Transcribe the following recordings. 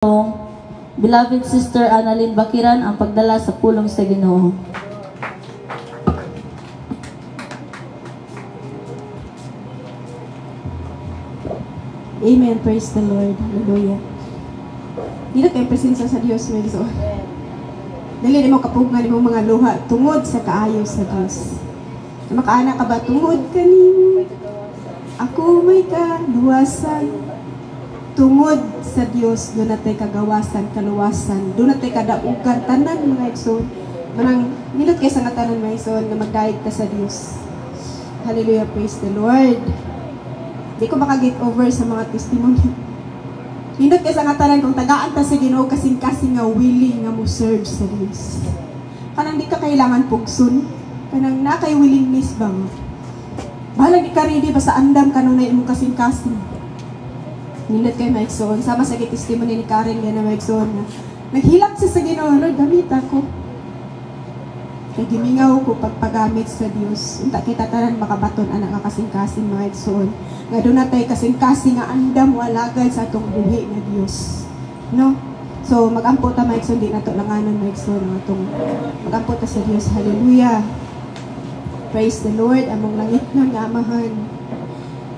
Beloved Sister Annalyn Bakiran ang pagdala sa pulong sa Ginoo. Amen. Praise the Lord. Hallelujah. Dito kayo presensya sa Diyos, may so. Dali mo kapugngan mo mga luha tungod sa kaayo sa Diyos. Makaana ka ba tungod kanimo? Ako may kaluwasan. Tungod sa Diyos, doon natin kagawasan, kaluwasan. Doon natin kadaugan, tanan mga igsoon. Manang minut kayo sa ngatanan mga igsoon na magdahig ta sa Diyos. Hallelujah. Praise the Lord. Di ko maka-get over sa mga testimony. Hindot kayo sa ngatanan kung tagaan ta sa Ginoo kasing-kasing nga willing nga mo serve sa Diyos. Kanang di ka kailangan pugsun. Kanang na kay willingness ba mo? Bahala di ka ready ba sa andam kanunay mo kasing-kasing. Hindot kayo maigsoon. Sama sa testimony ni Karen nga na maigsoon na naghilak siya sa Ginoo, Lord, gamit ako. Kaya gimingaw ko pagpagamit sa Diyos. Unta kita tanan makabaton anak nga kasing-kasing mga igsoon. Nga doon natay kasing-kasing nga andam walagad sa atong buhi nga Diyos. No? So mag-ampo ta mga igsoon, di na to langanan mga igsoon ang atong mag-ampo ta sa Diyos. Hallelujah. Praise the Lord. Among langit nun nga amahan.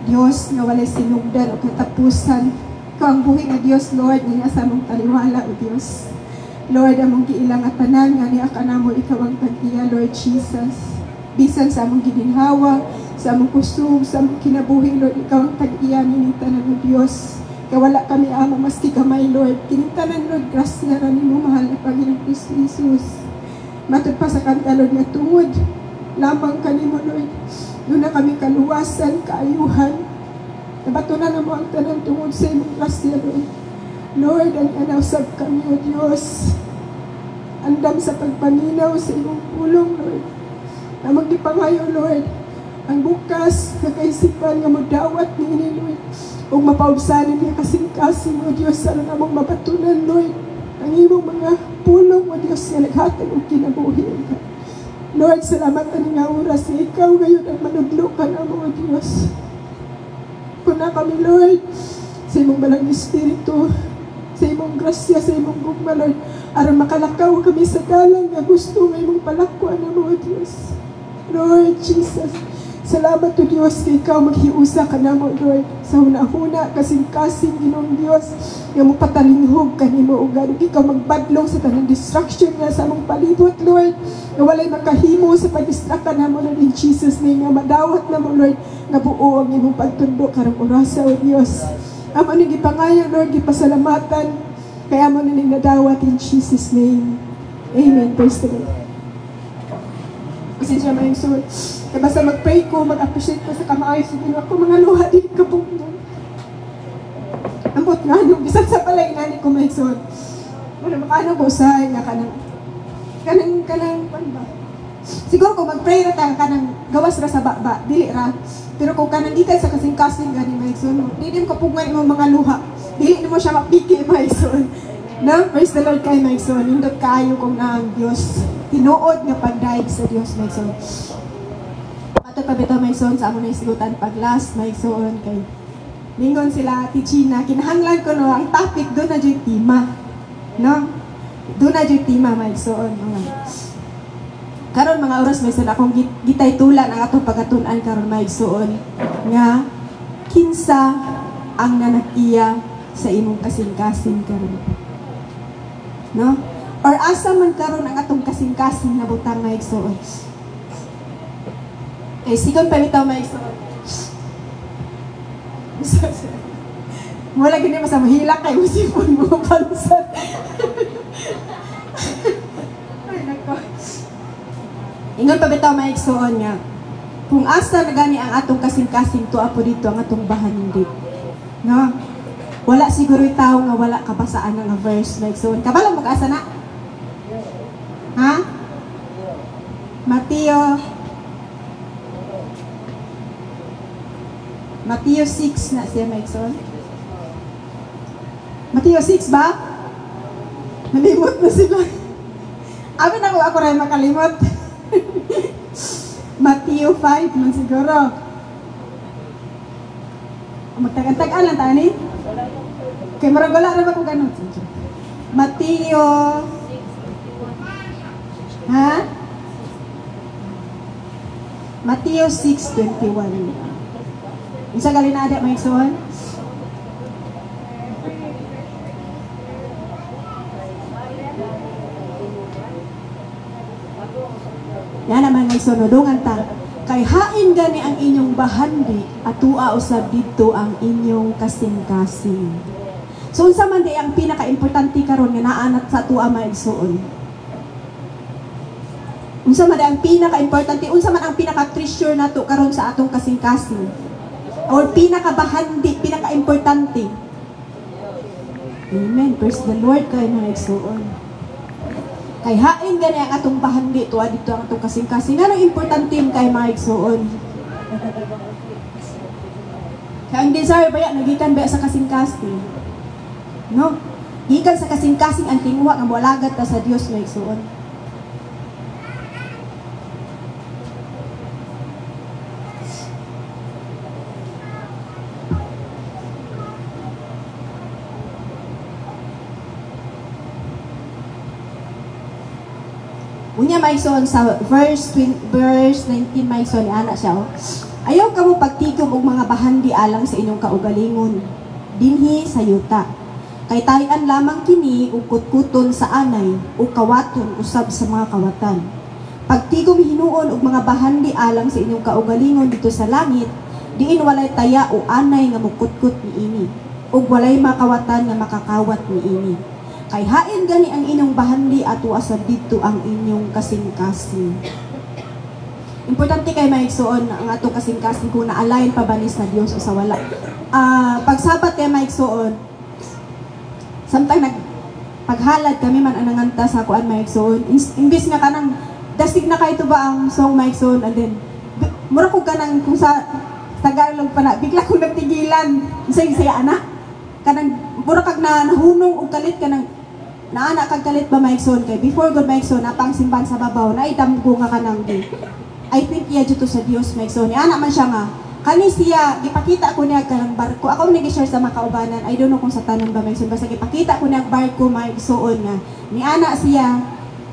Diyos nga walay sinugdan o katapusan. Ikaw ang buhi nga Diyos, Lord, nga sa among taliwala o Diyos. Lord, among giilang at tanan nga niya ka namo ikaw ang tag-iya, Lord Jesus. Bisan sa among gininhawa, sa among kusog, sa among kinabuhi, Lord, ikaw ang tag-iya minitanan mo Diyos. Kaya wala kami amo maski kamay, Lord. Kinintanan, Lord, grasya rani mo, mahal na Panginoong Kristo Jesus. Matod pa sa kanta, Lord, nga tungod. Lamang kanimo, Lord. Doon na kami kaluwasan, kaayuhan. Nabatunan na mo ang tanang tungod sa imong grasya, Lord. Lord, ang anawsag kami, O Diyos. Andam sa pagpaminaw sa imong pulong, Lord. Na magdipangayo, Lord. Ang bukas na kaisipan nga magdawat ni ini, Lord. Huwag mapaubsanin niya kasing-kasing, O Diyos. Ano na mong mabatunan, Lord. Ang imong mga pulong, O Diyos, nga naghatag o kinabuhi. Lord, salamat ang nga oras na ikaw ngayon ang manudlukan mo, O Diyos. Kuna kami, Lord, sa imong balang Espiritu, sa imong grasya, sa imong gugma, Lord, aron makalakaw kami sa galang nga gusto nga imong palakuan mo, O Diyos. Lord Jesus, salamat, O Diyos, kay ikaw maghiusa ka na mo, Lord, sa huna-huna, kasing-kasing Ginong Diyos, nga mo patalinghog kanimo, O God, ikaw magbadlong sa tanang distraction nga sa among palibot, Lord, nga walay makahimo sa pag-distract na mo, Lord, in Jesus' name, nga madawat na mo, Lord, nga buo ang imong pagtundo karang orasa, O Diyos. Amo ni gipangayang, Lord, gipasalamatan, kaya mo na nadawat in Jesus' name. Amen. Praise the Lord. Kasi siya may sword. Kaya basta mag-pray ko, mag-appreciate ko sa kamaayos sa Ginoo ako, mga luha din kapungnan. Ambot nga, nung bisan sa palay, nani ko may sword. Wala makaano ko sa nga kanang, ano ba? Siguro kung mag-pray na tayo, kanang gawas ra sa baba, dili ra. Pero kung kanang ikan sa kasing-kasing gani maigsoon, dili mo kapugngan imong mga luha. Dili mo siya mapiki maigsoon. No? Praise the Lord kay maigsoon. Indot kaayo kung na ang Diyos. Tinuod nga pagdaig sa Diyos maigsoon. Ato pa bitaw maigsoon sa among naisigutan pag-last maigsoon kay lingon sila Ate Gina. Kinahanglan ko no ang topic do na jud tema. No? Do na jud tema maigsoon. Karon mga oras may sala akong gitay tulan ang atong pagatunan karon maigsoon nga kinsa ang nanag-iya sa imong kasing-kasing karon. No? Or asa man karon ang atong kasing-kasing na butang maigsoon. Eh sigon pa bitaw maigsoon. Wala gini masama hilak kay usipon mo pansan. Ingon pa bitaw maigsoon nga kung asa na gani ang atong kasing-kasing tuwa po dito ang atong bahanindi. No? Wala siguro itaw nga wala kabasaan nga verse maigsoon. Kabalo mo kaasa na? Ha? Mateo 6 na siya maigsoon. Mateo 6 ba? Nalimot na sila. Abi na ako rin makalimot. Mateo 5 man siguro. Magtag-tag-an lang tayo ni? Kay marag wala ra ba ko ganun? Mateo. Ha? Mateo 6:21. Isa gali na ada may igsoon? Yan naman may sunodungan ta. Kay hain gani ang inyong bahandi at tua usab didto ang inyong kasing-kasing. So unsa man di ang pinaka-importante karon nga naanat sa tua maigsoon? Unsa man ang pinaka-importante, unsa man ang pinaka-treasure nato karon sa atong kasing-kasing? Or pinaka-bahandi, pinaka-importante? Amen. Praise the Lord kay maigsoon. Kay hain gani ang atong bahandi tuwa dito ang atong kasing-kasing. Ano importante kay maigsoon? Kaya ang desire baya nagikan baya sa kasing-kasing. No? Gikan sa kasing-kasing ang tinguha nga moalagat ta sa Dios maigsoon. Unya maigsoon sa verse 19 maigsoon ni ana siya. Ayaw kamo pagtikom og mga bahandi alang sa inyong kaugalingon dinhi sa yuta. Kay tayan lamang kini ug kutkuton sa anay ug kawaton usab sa mga kawatan. Pagtikom hinuon og mga bahandi alang sa inyong kaugalingon dito sa langit, diin walay taya o anay nga mukutkot niini ug walay makawatan nga makakawat niini. Kay hain gani ang inyong bahandi at uasab dito ang inyong kasing-kasing. Importante kay maigsoon ang atong kasing-kasing kung na-align pa ba ni sa Dios o sa wala. Pagsapat kay maigsoon, samtang paghalad kami man ananganta sa kuan maigsoon, imbis nga kanang dasig na kay ba ang song maigsoon, and then mura ko kanang kung sa Tagalog pa na bigla ko nagtigilan say ana kanang mura kag na nahunong og kalit kanang naana kag kalit ba maigsoon kay before God maigsoon napang simban sa babaw na idamgo nga kanang di. I think iya dito sa Dios maigsoon. Ni ana man siya nga kani siya gipakita ko niya kanang barko. Ako nag-share sa mga kaubanan. I don't know kung sa tanan ba maigsoon basta gipakita ko niya barko maigsoon nga. Ni ana siya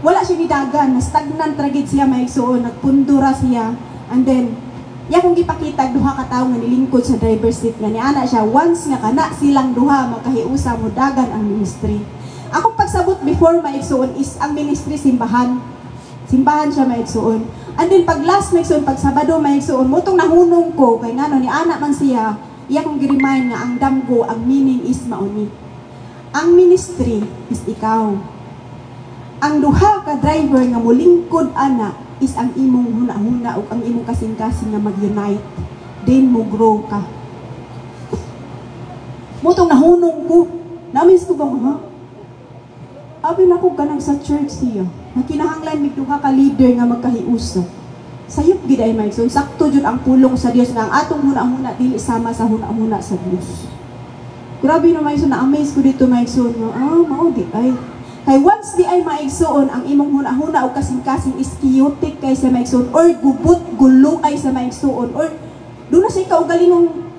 wala siya ni dagan, na stagnant tragid siya maigsoon, nagpundura siya. And then ya kung gipakita duha ka tawo nga nilingkod sa driver's seat nga ni ana siya once nga kana silang duha magkahiusa mo dagan ang ministry. Ako pagsabot before maigsoon is ang ministry simbahan. Simbahan siya maigsoon. And then pag last maigsoon, pag Sabado maigsoon, motong nahunong ko kay ngano ni ana man siya, iya kong gi-remind nga ang damgo, ang meaning is mauni. Ang ministry is ikaw. Ang duha ka driver nga molingkod ana is ang imong huna-huna o ang imong kasing-kasing nga mag-unite. Then mo grow ka. Motong nahunong ko, namiss ko bang ha? Abi na ko ganang sa church siya. Nakinahanglan mig duha ka leader nga magkahiusa. Sayop gid ay maigsoon. Sakto jud ang pulong sa Dios nga ang atong huna-huna dili sama sa huna-huna sa Dios. Grabe no maigsoon, na-amaze ko dito maigsoon nga mao di ay. Kay once di ay maigsoon ang imong huna-huna o kasing-kasing is chaotic kay sa maigsoon or gubot gulo ay sa maigsoon or do na siya kaugalingong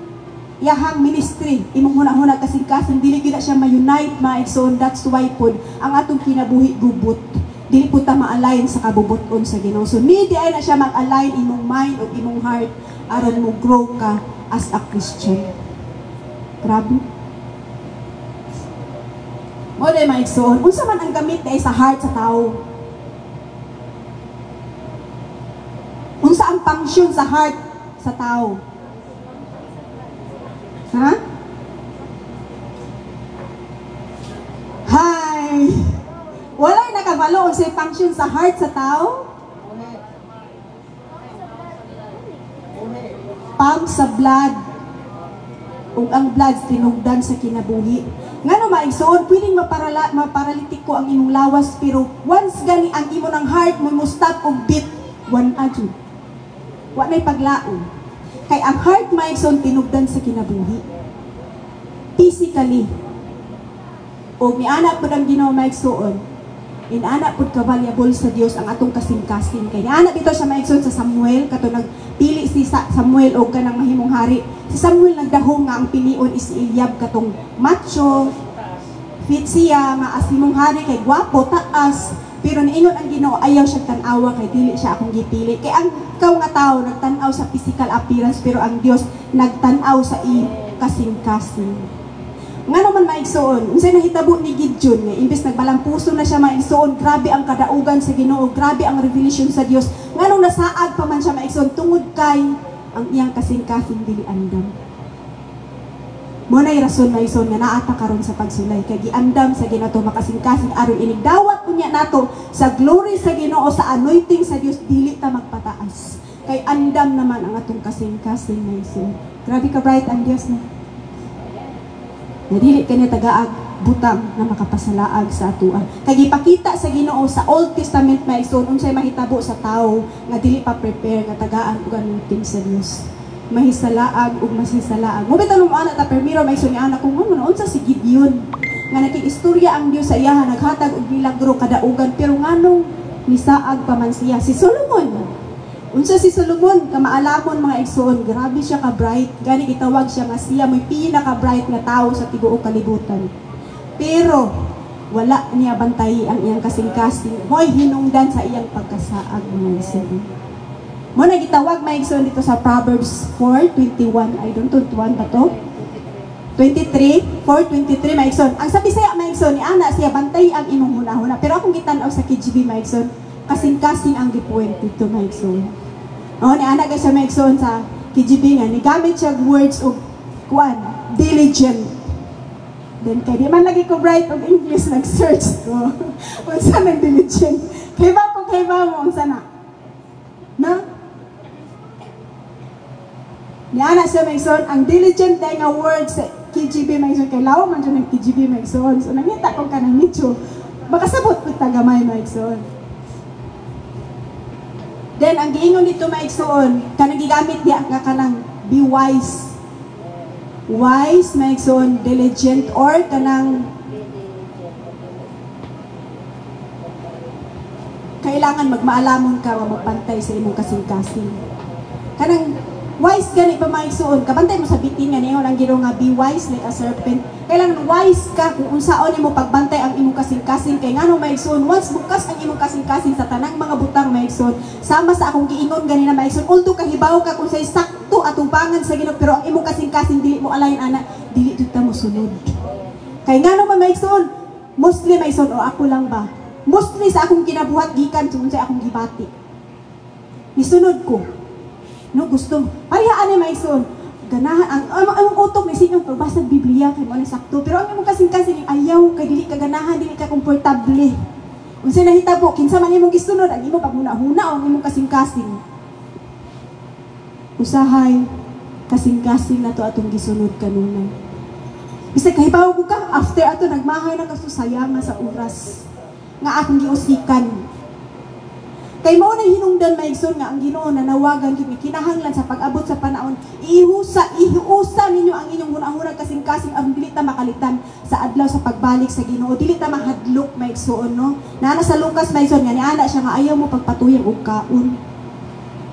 yahang ministry, imong huna-huna kasing-kasing, dili gina siya ma-unite, maigsoon, that's why pod, ang atong kinabuhi gubot, dili po ta ma-align sa kabubuton sa Ginoo. So, di ay na siya mag-align imong mind o imong heart, aron mo grow ka as a Christian. Grabe. Mo day maigsoon, unsa man ang gamit day sa heart sa tao? Unsa ang function sa heart sa tao? Ha? Hi! Walay nakabalo ang say function sa heart sa tao? Pump sa blood. Ug ang blood tinugdan sa kinabuhi. Ngano maigsoon, pwedeng maparalitik ko ang imong lawas, pero once gani ang imo ng heart mo stop og beat, one adyo. Wa na'y paglaom. Kay ang heart maigsoon tinugdan sa kinabuhi. Physically. O mianak po ng Ginoo maigsoon. Inana pud ka valuable sa Dios ang atong kasing-kasing. Kay ana dito sa maigsoon sa Samuel kato nagpili si Samuel og kanang mahimong hari. Si Samuel nagdahong nga ang pilion is si Eliab katong macho, fit siya nga asimong hari kay gwapo taas. Pero niingon ang Ginoo ayaw siya tan-awa kay dili siya akong gipili. Kay ang ikaw nga tao nagtan-aw sa physical appearance pero ang Dios nagtan-aw sa kasing-kasing. Nga naman maigsoon, unsay nahitabo ni Gideon nga imbes nagbalampuso na siya maigsoon, grabe ang kadaugan sa Ginoo, grabe ang revelation sa Dios. Nganong nasaad pa man siya maigsoon tungod kay ang iyang kasing-kasing dili andam. Mo nay rason maigsoon nga naata karon sa pagsulay kay giandam sa Ginoo makasing-kasing aron inigdawat unya nato sa glory sa Ginoo sa anointing sa Dios dili ta magpataas. Kay andam naman ang atong kasing-kasing maigsoon. Grabe ka bright ang Dios na. Nadili kanya tagaag butang na makapasalaag sa atuan. Kay gipakita sa Ginoo sa Old Testament maigsoon unsay mahitabo sa tawo nga dili pa prepare nga tagaan og anointing sa Dios. Mahisalaag ug masisalaag. Mo bitan mo ana ta permiro maigsoon ni ana kung ano unsa si Gideon nga nakiistorya ang Dios sa iya naghatag og milagro kadaugan pero nganong misaag pa man siya si Solomon. Unsa si Solomon, kamaalamon mga igsoon, grabe siya ka-bright. Gani gitawag siya nga siya may pinaka-bright na tao sa tibuok kalibutan. Pero wala niya bantay ang iyang kasing-kasing. Mo'y hinungdan sa iyang pagkasaag mga igsoon. Mo na gitawag mga igsoon dito sa Proverbs 4:21. I don't know 21 ba to? 4:23 mga igsoon. Ang sabi saya mga igsoon ni ana siya bantay ang imong hunahuna. Pero akong gitan-aw sa KGB mga igsoon, kasing-kasing ang gipuwent dito mga igsoon. Ni anak guys sa maigsoon sa KGB nga, nigamit siya words of kuan, diligent. Then kay di man lagi ko bright of English nag-search ko. Unsa nang diligent? Kay ba mo unsa na? Na? Ni anak siya maigsoon, ang diligent day nga words sa KGB maigsoon kay law man siya ng KGB maigsoon. So nangita ko kanang nicho. Makasabot ko tagamay maigsoon. Then, ang giingon dito maigsoon, kanang gigamit diya nga kanang be wise. Wise, maigsoon, diligent, or kanang kailangan magmaalamon ka o magpantay sa imong kasing-kasing. Kanang wise gani pa maigsoon, kabantay mo sa bitin nga niyo ang Ginoo nga be wise like a serpent. Kailangan wise ka kung unsaon nimo pagbantay ang imong kasing-kasing kay ngano maigsoon once bukas ang imong kasing-kasing sa tanang mga butang maigsoon sama sa akong giingon ganina maigsoon ulto kahibaw ka kung say sakto atubangan sa Ginoo pero ang imong kasing-kasing dili mo alayin ana dili jud ta mo sunod. Kay ngano man maigsoon mostly maigsoon o ako lang ba mostly sa akong kinabuhat gikan sa akong gibati. Nisunod ko. No gusto. Parihaan ni maigsoon. Ganahan ang utok ni sinyong pagbasa Biblia kay mo ni sakto. Pero ang imong kasing-kasing ayaw kay dili ka ganahan, dili ka komportable. Unsay nahitabo kinsa man imong gisunod ang imong paghuna-huna o ang imong kasing-kasing. Usahay kasing-kasing nato atong gisunod kanunay. Bisag kahibaw ko ka after ato nagmahay na kasusayang sa oras nga akong giusikan. Kay mao na hinungdan maigsoon nga ang Ginoo nanawagan kini kinahanglan sa pag-abot sa panahon ihusa ninyo ang inyong hunahuna kasing-kasing ang dili ta makalitan sa adlaw sa pagbalik sa Ginoo dili ta mahadlok maigsoon no nana sa Lucas maigsoon nga niana siya nga ayaw mo pagpatuyang og kaon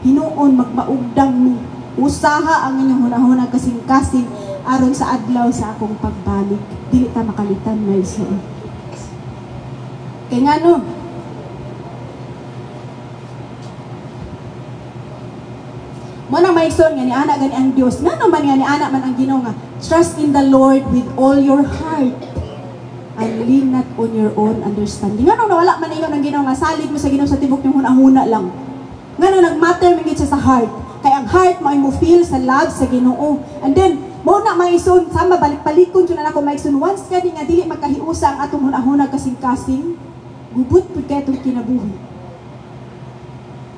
hinuon magmaugdang mo usaha ang inyong hunahuna kasing-kasing aron sa adlaw sa akong pagbalik dili ta makalitan maigsoon kay ngano mo nang maigsoon nga ni ana gani ang Dios nga naman nga ni ana man ang Ginoo nga trust in the Lord with all your heart and lean not on your own understanding nga nung nawala man ingon ang Ginoo nga salig mo sa Ginoo sa tibok niyong hunahuna lang nga nung nagmatter man gid siya sa heart kay ang heart mo feel sa love sa Ginoo and then mo na maigsoon sama balik-balikon jud na ako maigsoon once kadi nga dili magkahiusa ang atong hunahuna kasing-kasing gubot pud kay atong kinabuhi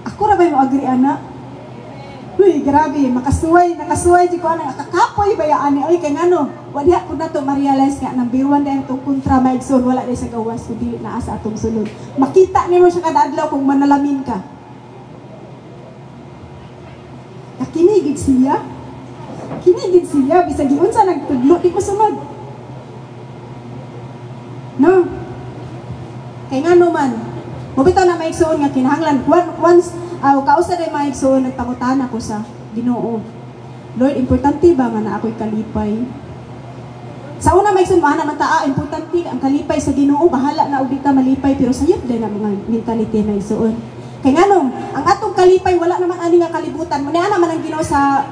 ako ra ba mo agree ana. Uy, grabe, nakasuway di ko ana kakapoy bayaan ni oy kay ngano wala ko na to ma-realize nga number 1 dahil itong kontra maigsoon wala dahil sa gawas kundi naa sa atong sulod makita nimo siya kada adlaw kung manalamin ka kinigid siya bisag giunsa nagtudlo di ko sunod no Kay nga naman, mabitaw na maigsuon nga kinahanglan. Once, kausa rin maigsuon, nagpangutan ako sa Ginoo. Lord, importante ba nga na ako'y kalipay? Sa una maigsuon, mahana man taa, importante ang kalipay sa Ginoo, bahala na ubita malipay, pero sayot din ang mga mentality na igsuon. Kay nga nung, ang atong kalipay, wala naman ani nga kalibutan. Muna naman ang Ginoo sa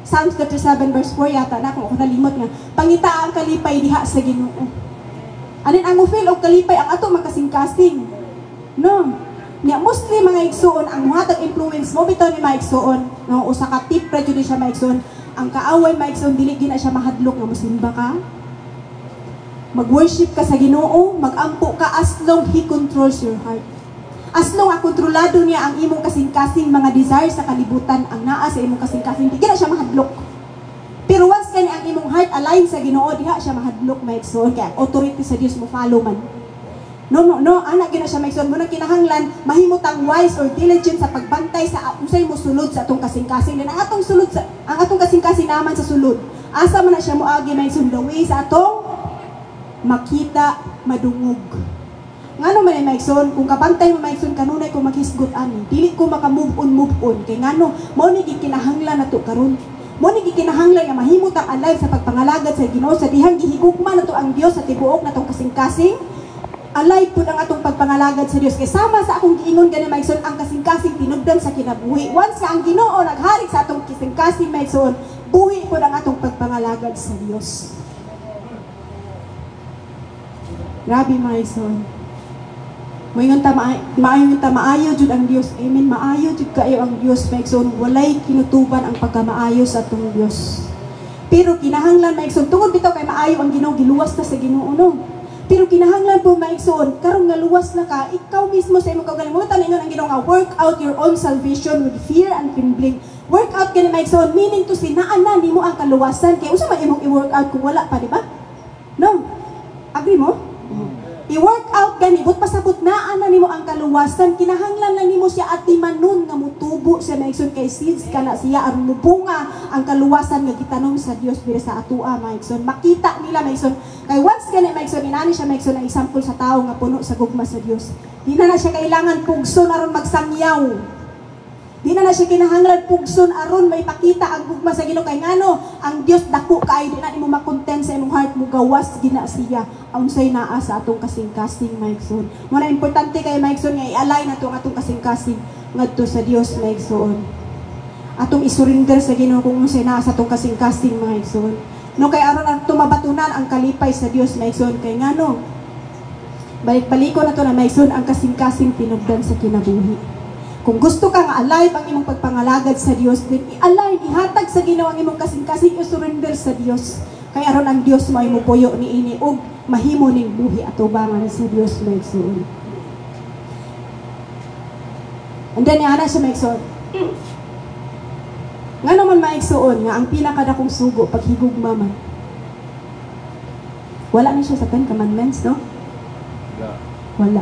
Psalms 37 verse 4 yata na kung ako nalimot nga, pangita ang kalipay diha sa Ginoo. Anin ang ufil o kalipay ang ato makasing-kasing. No. Niya mostly mga igsuon ang muhatag influence mo bitaw ni mga igsuon. No, usa ka tip ra jud siya mga igsuon. Ang kaaway mga igsuon dili gina siya mahadlok nga mosimba ka. Mag-worship ka sa Ginoo, mag-ampo ka as long He controls your heart. As long ang kontrolado niya ang imong kasing-kasing mga desire sa kalibutan, ang naa sa imong kasing-kasing, di gina siya mahadlok. Pero once kani ang imong heart align sa Ginoo, diha siya mahadlok maigsoon kay authority sa Dios mo follow man. No, ana gina siya maigsoon mo na kinahanglan mahimutang wise or diligent sa pagbantay sa unsay mo sulod sa atong kasing-kasing. Din ang atong sulod sa ang atong kasing-kasing naman sa sulod. Asa man na siya moagi maigsoon the way sa atong makita madungog. Ngano man ay maigsoon kung kabantay mo maigsoon kanunay ko maghisgot ani. Dili ko maka-move on kay ngano mao ni gikinahanglan nato karon. Mo ni gikinahanglan nga mahimot ang alive sa pagpangalagad sa Ginoo sa dihang gihigugma nato ang Dios sa tibuok natong kasing-kasing. Alive pud ang atong pagpangalagad sa Dios kay sama sa akong giingon gani maigsoon ang kasing-kasing tinubdan sa kinabuhi. Once nga ang Ginoo nagharik sa atong kasing-kasing maigsoon, buhi pud ang atong pagpangalagad sa Dios. Grabe maigsoon. Moingon ta maayo jud ang Dios. Amen. Maayo jud kayo ang Dios maigsoon. Walay kinutuban ang pagkamaayo sa atong Dios. Pero kinahanglan maigsoon tungod bitaw kay maayo ang Ginoo giluwas ta sa Ginoo no. Pero kinahanglan po maigsoon karon nga luwas na ka, ikaw mismo sa imong kaugalingon taningon ang Ginoo nga work out your own salvation with fear and trembling. Work out kani maigsoon meaning to say naa na nimo ang kaluwasan kay unsa man imong i-work out kung wala pa di ba? No. Agree mo? I-work out gani but pasabot naa na nimo ang kaluwasan kinahanglan lang nimo siya atimanon nga mutubo siya maigsoon kay seeds kana siya aron mubunga ang kaluwasan nga gitanom sa Dios diri sa atoa maigsoon makita nila maigsoon kay once gani maigsoon inani siya maigsoon ang example sa tawo nga puno sa gugma sa Dios di na siya kailangan pugson aron magsangyaw. Di na siya kinahanglan pugson aron may pakita ang gugma sa Ginoo kay ngano ang Dios dako kay di na nimo makontent sa imong heart mo gawas gina siya unsay naa sa atong kasing-kasing maigsoon. Mo na importante kay maigsoon nga i-align nato ang atong kasing-kasing ngadto sa Dios maigsoon. Atong isurrender sa Ginoo kung unsay naa sa atong kasing-kasing maigsoon. No kay aron ang tumabatunan ang kalipay sa Dios maigsoon kay ngano balik-baliko na to na maigsoon ang kasing-kasing tinubdan sa kinabuhi. Kung gusto ka nga alive ang imong pagpangalagad sa Dios, then i-align, ihatag sa Ginoo ang imong kasing-kasing i-surrender sa Dios. Kaya aron ang Dios may mupuyo niini og mahimo ning buhi atubangan sa Dios maigsoon. And then ana siya maigsoon. Nga naman maigsoon nga ang pinakadakong sugo paghigugma man. Wala na siya sa 10 commandments, no? Wala.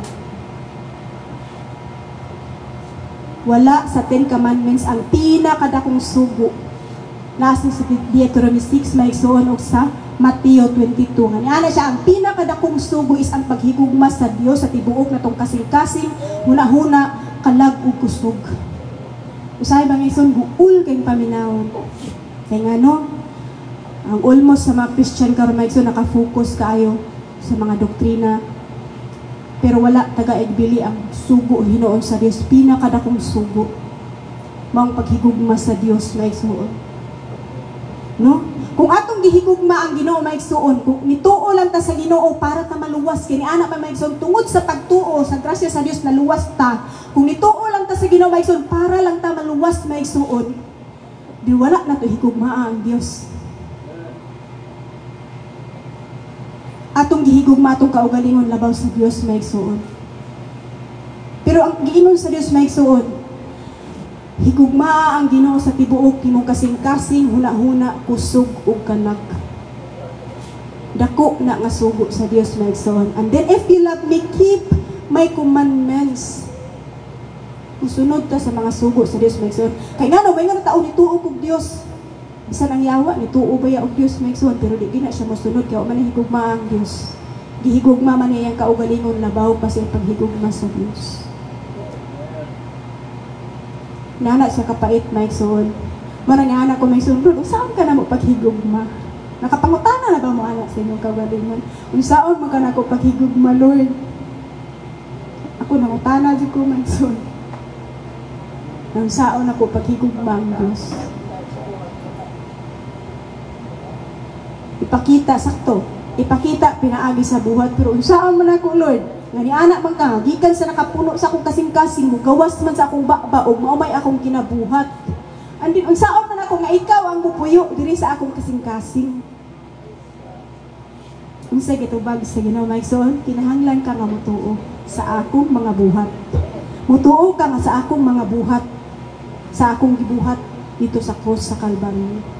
Wala sa 10 commandments ang pinakadakong sugo. Nasa sa Deuteronomy 6 maigsoon og sa Mateo 22. Nga siya ang pinakadakong sugo is ang paghigugma sa Dios sa tibuok natong kasing-kasing huna-huna kalag ug kusog. Usahay bang ison buul kay paminawon. Kay ngano ang almost sa mga Christian karon maigsoon naka-focus kaayo sa mga doktrina. Pero wala taga-egbili ang sugo Hinoon sa Dios pinakadakong sugo mao paghigugma sa Dios maigsoon. No? Kung atong gihigugma ang Ginoo maigsoon, kung nituo lang ta sa Ginoo para ta maluwas kini ana pa maigsoon tungod sa pagtuo sa grasya sa Dios naluwas ta. Kung nituo lang ta sa Ginoo maigsoon para lang ta maluwas maigsoon, di wala na to higugma ang Dios. Atong gihigugma atong kaugalingon labaw sa Dios maigsoon. Pero ang giingon sa Dios maigsoon, higugma ang Ginoo sa tibuok imong kasing-kasing huna-huna kusog ug kanag. Dako na nga sugo sa Dios maigsoon. And then if you love me, keep my commandments. Musunod ta sa mga sugo sa Dios maigsoon. Kay ngano may nga taon nituo kog Dios. Bisan ang yawa nituo ba ya og Dios maigsoon pero di gina siya mosunod kay man higugma ang Dios. Gihigugma man niyang kaugalingon labaw pa siya paghigugma sa Dios. Nana siya kapait maigsoon. Muna nga anak ko maigsoon, Lord, saan ka na mo paghigugma? Nakapangutana na ba mo anak sa inyong kaugalingon? Saan mo ka na ko paghigugma, Lord? Ako nangutana dyan ko maigsoon. Nang saan ako paghigugma ang Diyos. Ipakita, sakto. Ipakita, pinaagi sa buhat. Pero unsaan man ako, Lord? Nga ni anak man ka, gikan sa nakapuno sa akong kasing-kasing mo, gawas man sa akong bakbaog, maumay akong kinabuhat. Andin, unsaon man ako nga ikaw ang mupuyo diri sa akong kasing-kasing. Unsay gitubag sa Ginoo maigsoon, kinahanglan ka nga mutuo sa akong mga buhat. Mutuo ka nga sa akong mga buhat, sa akong gibuhat dito sa cross sa Kalbaryo.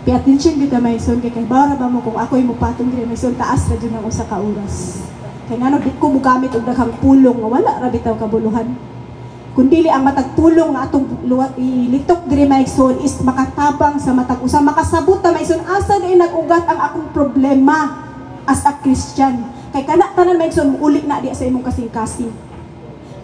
Pay attention kita maigsoon kay bara ba mo kung ako'y mupatong diri maigsoon taas ra jud ang usa ka oras. Kay ngano di ko mogamit og daghang pulong nga wala ra bitaw kabuluhan. Kun dili ang matag pulong nga atong ilitok diri maigsoon is makatabang sa matag usa makasabot ta maigsoon asa di nag-ugat ang akong problema as a Christian. Kay kana tanan maigsoon muulik na di sa imong kasing-kasing.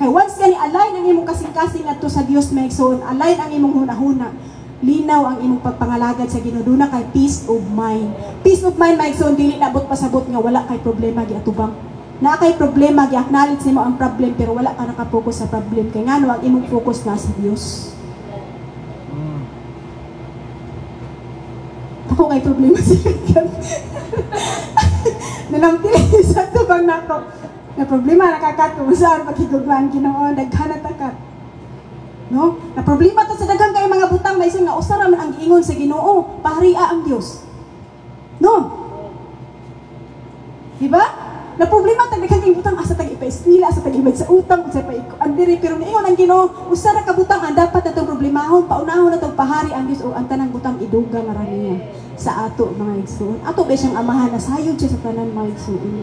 Kay once gani align ang imong kasing-kasing ngadto sa Dios maigsoon, align ang imong hunahuna. Linaw ang imong pagpangalagad sa Ginoo, duna kay peace of mind. Peace of mind maigsoon dili nabot pasabot nga wala kay problema giatubang. Na kay problema gi-acknowledge nimo ang problem pero wala ka naka-focus sa problem kay ngano ang imong focus na sa Dios. Ako kay problema siya. Nanamtili sa tubang nako. Na problema nakakat kung saan paghigugmaan Ginoo daghan takat. No? Na problema to sa daghang kay mga butang na isang nga usara man ang giingon sa Ginoo, pahariya ang Dios. No? Diba? Na problema tag daghang kay butang asa tag ipa-eskwela, asa tag ibad sa utang, sa andiri pero niingon ang Ginoo, usara ka butang ang dapat natong problemahon, paunahon natong pahari ang Dios o ang tanang butang iduga nga ra niya sa ato mga igsoon. Ato ba siyang amahan na sayod siya sa tanan mga igsoon.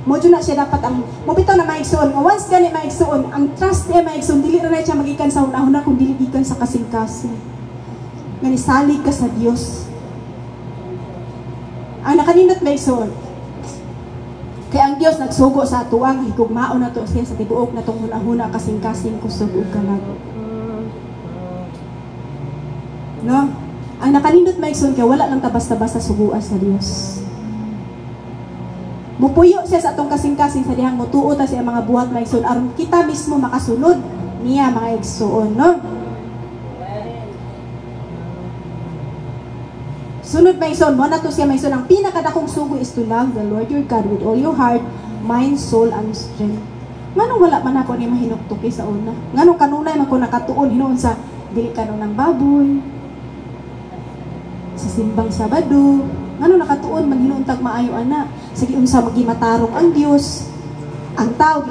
Mojo na siya dapat ang mobitaw na maigsoon. Once gani maigsoon, ang trust niya maigsoon, dili na siya magikan sa una-una kung dili gikan sa kasing-kasing. Ngani salig ka sa Dios. Ang nakanindot maigsoon. Kaya ang Dios nagsugo sa atuang higugmaon na to siya sa tibuok na tong una-una kasing-kasing kusog ug kalag. No? Ang nakanindot maigsoon kaya wala lang ta basta-basta suguan sa Dios. Mupuyo siya sa atong kasing-kasing sa dihang mutuo ta siya mga buhat maigsoon aron kita mismo makasunod niya mga igsoon, no? Sunod maigsoon mo na to siya maigsoon ang pinakadakong sugo is to love the Lord your God with all your heart, mind, soul, and strength. Nganong wala man ako ni mahinuktuki sa una? Nganong kanunay man ko nakatuon hinuon sa dili kanon ng baboy, sa simbang Sabado, ngano nakatuon man hinuuntag maayo ana sa giunsa magimatarong ang Dios ang tao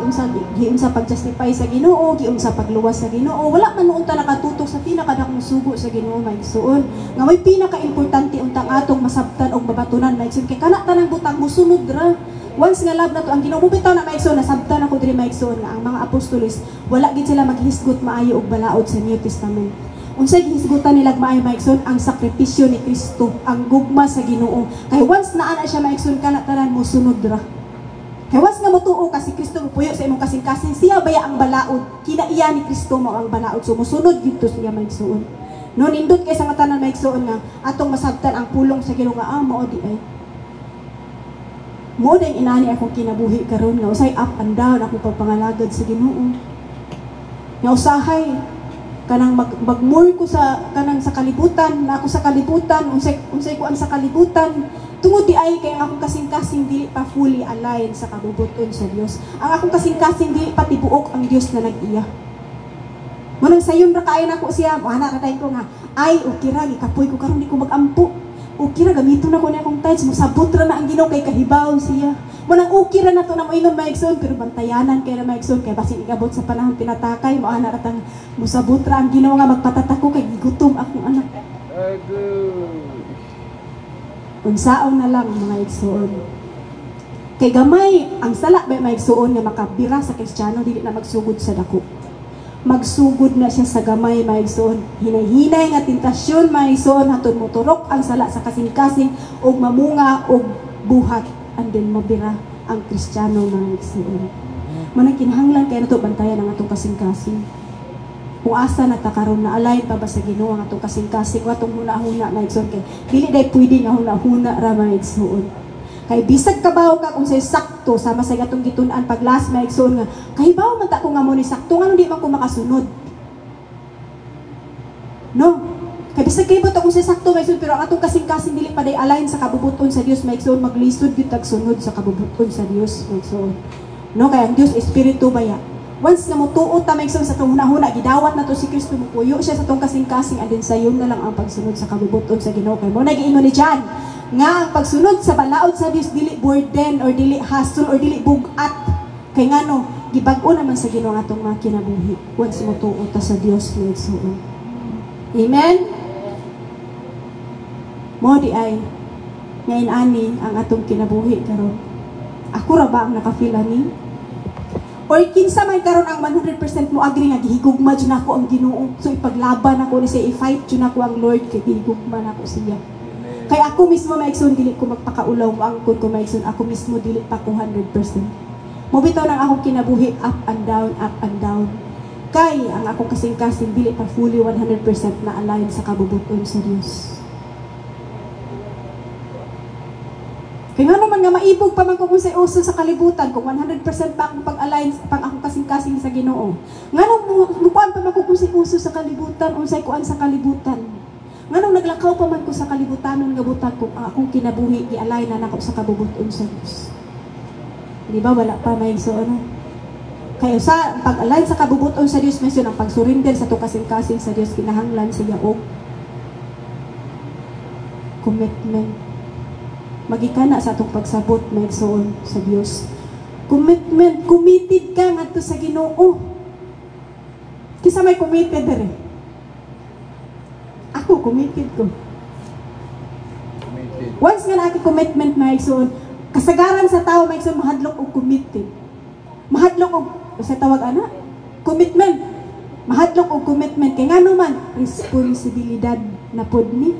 giunsa pag-justify sa Ginoo giunsa pagluwas sa Ginoo wala man unta nakatutok sa pinakadakong sugo sa Ginoo maigsoon nga may pinaka-importante untang atong masabtan og mabatunan maigsoon kay kana tanang butang mosunod ra once nga love na to ang Ginoo bitaw na maigsoon nasabtan ako diri maigsoon nga ang mga apostolos wala gid sila maghisgot maayo og balaod sa New Testament. Unsay gihisgutan nila maayo maigsoon ang sakripisyo ni Kristo, ang gugma sa Ginoo. Kay once naa na siya maigsoon kana tanan mo sunod ra. Kay once nga motuo ka si Kristo puyo sa imong kasing-kasing siya baya ang balaod. Kinaiya ni Kristo mo ang balaod so mosunod dito siya maigsoon. No nindot kay sa nga tanan maigsoon nga atong masabtan ang pulong sa Ginoo nga mao di ay. Mo din inani akong kinabuhi karon nga usay up and down akong pagpangalagad sa Ginoo. Nga usahay kanang magmul ko sa kanang sa kalibutan na ako sa kalibutan unsay ko ang sa kalibutan tungod di ay kay ang akong kasing-kasing dili pa fully aligned sa kabubuton sa Dios ang akong kasing-kasing dili pa tibuok ang Dios na nag-iya manang sayon ra kaayo nako siya ana ra ko nga ay okay ra gikapoy ko karon di ko magampo okay ra gamiton na ko ni akong tides mosabot ra na ang Ginoo kay kahibawon siya manang okay ra na to na moingon maigsoon pero bantayanan kay na maigsoon kay basin igabot sa panahon pinatakay mo ana ratang musabot ra ang Ginoo nga magpatatako kay gigutom akong anak. Unsaon na lang mga igsoon. Kay gamay ang sala ba maigsoon nga makabira sa Kristiyano dili na magsugod sa dako. Magsugod na siya sa gamay maigsoon. Hinay-hinay nga tentasyon maigsoon hatod moturok ang sala sa kasing-kasing og mamunga og buhat and then mabira ang Kristiyano mga igsoon. Manang kinahanglan kay nato bantayan ang atong kasing-kasing. Kung asa natakaroon na alay pa ba sa Ginoo ang atong kasing-kasing o atong huna-huna na igsoon kay dili day pwede nga huna-huna ra mga igsoon. Kay bisag kabaw ka kung say sakto sama sa atong gitun-an paglas mga igsoon nga kahibaw man ta ko nga mo ni sakto ngano di man ko makasunod. No. Kay bisag kay buto kung say sakto mga igsoon pero ang atong kasing-kasing dili pa day align sa kabubuton sa Dios mga igsoon maglisod gyud tag sunod sa kabubuton sa Dios mga igsoon. No kay ang Dios espiritu baya. Once na mutuot ta maigsoon sa itong hunahuna, gidawat na to si Kristo, mupuyo siya sa itong kasing-kasing, and then sayon na lang ang pagsunod sa kabubuton sa Ginoo. Kay mo nag-iingon ni John, nga ang pagsunod sa balaod sa Dios dili burden, or dili hassle, or dili bugat. Kay ngano, gibag-o naman sa Ginoo atong mga kinabuhi. Once mutuot ta sa Dios maigsoon. Amen? Mo di ay, ngayon ani ang atong kinabuhi karon. Ako ra ba ang nakafeel ani? Or kinsa may karon ang 100% mo agree nga gihigugma jud nako ang Ginoo. So ipaglaban ako ni say i-fight jud nako ang Lord kay gihigugma nako siya. Kay ako mismo maigsoon dili ko magpakaulaw ang ko maigsoon ako mismo dili pa ko 100%. Mo bitaw nang akong kinabuhi up and down, up and down. Kay ang akong kasing-kasing dili pa fully 100% na align sa kabubuton sa Dios. Kaya nga naman nga maibog pa man ko kung sa uso sa kalibutan, kung 100% pa akong pag-align, pang akong kasing-kasing sa Ginoo. Nga nung mukuan pa man ko kung sa uso sa kalibutan, unsay kuan sa kalibutan. Nga nung naglakaw pa man ko sa kalibutan, nung nabutan kung akong kinabuhi, i-align na nako sa kabubuton sa Diyos. Di ba? Wala pa may so ano. Kaya sa pag-align sa kabubuton sa Diyos, may ang pag-surrender sa to kasing-kasing sa Diyos, kinahanglan siya og commitment. Magikana sa atong pagsabot may igsoon sa Dios. Commitment, committed ka ngadto sa Ginoo. Kisa may committed dere. Ako committed ko. Committed. Once nga na commitment may igsoon, kasagaran sa tao may igsoon mahadlok og committed. Mahadlok og sa tawag ana, commitment. Mahadlok og commitment kay ngano man responsibilidad na pod ni.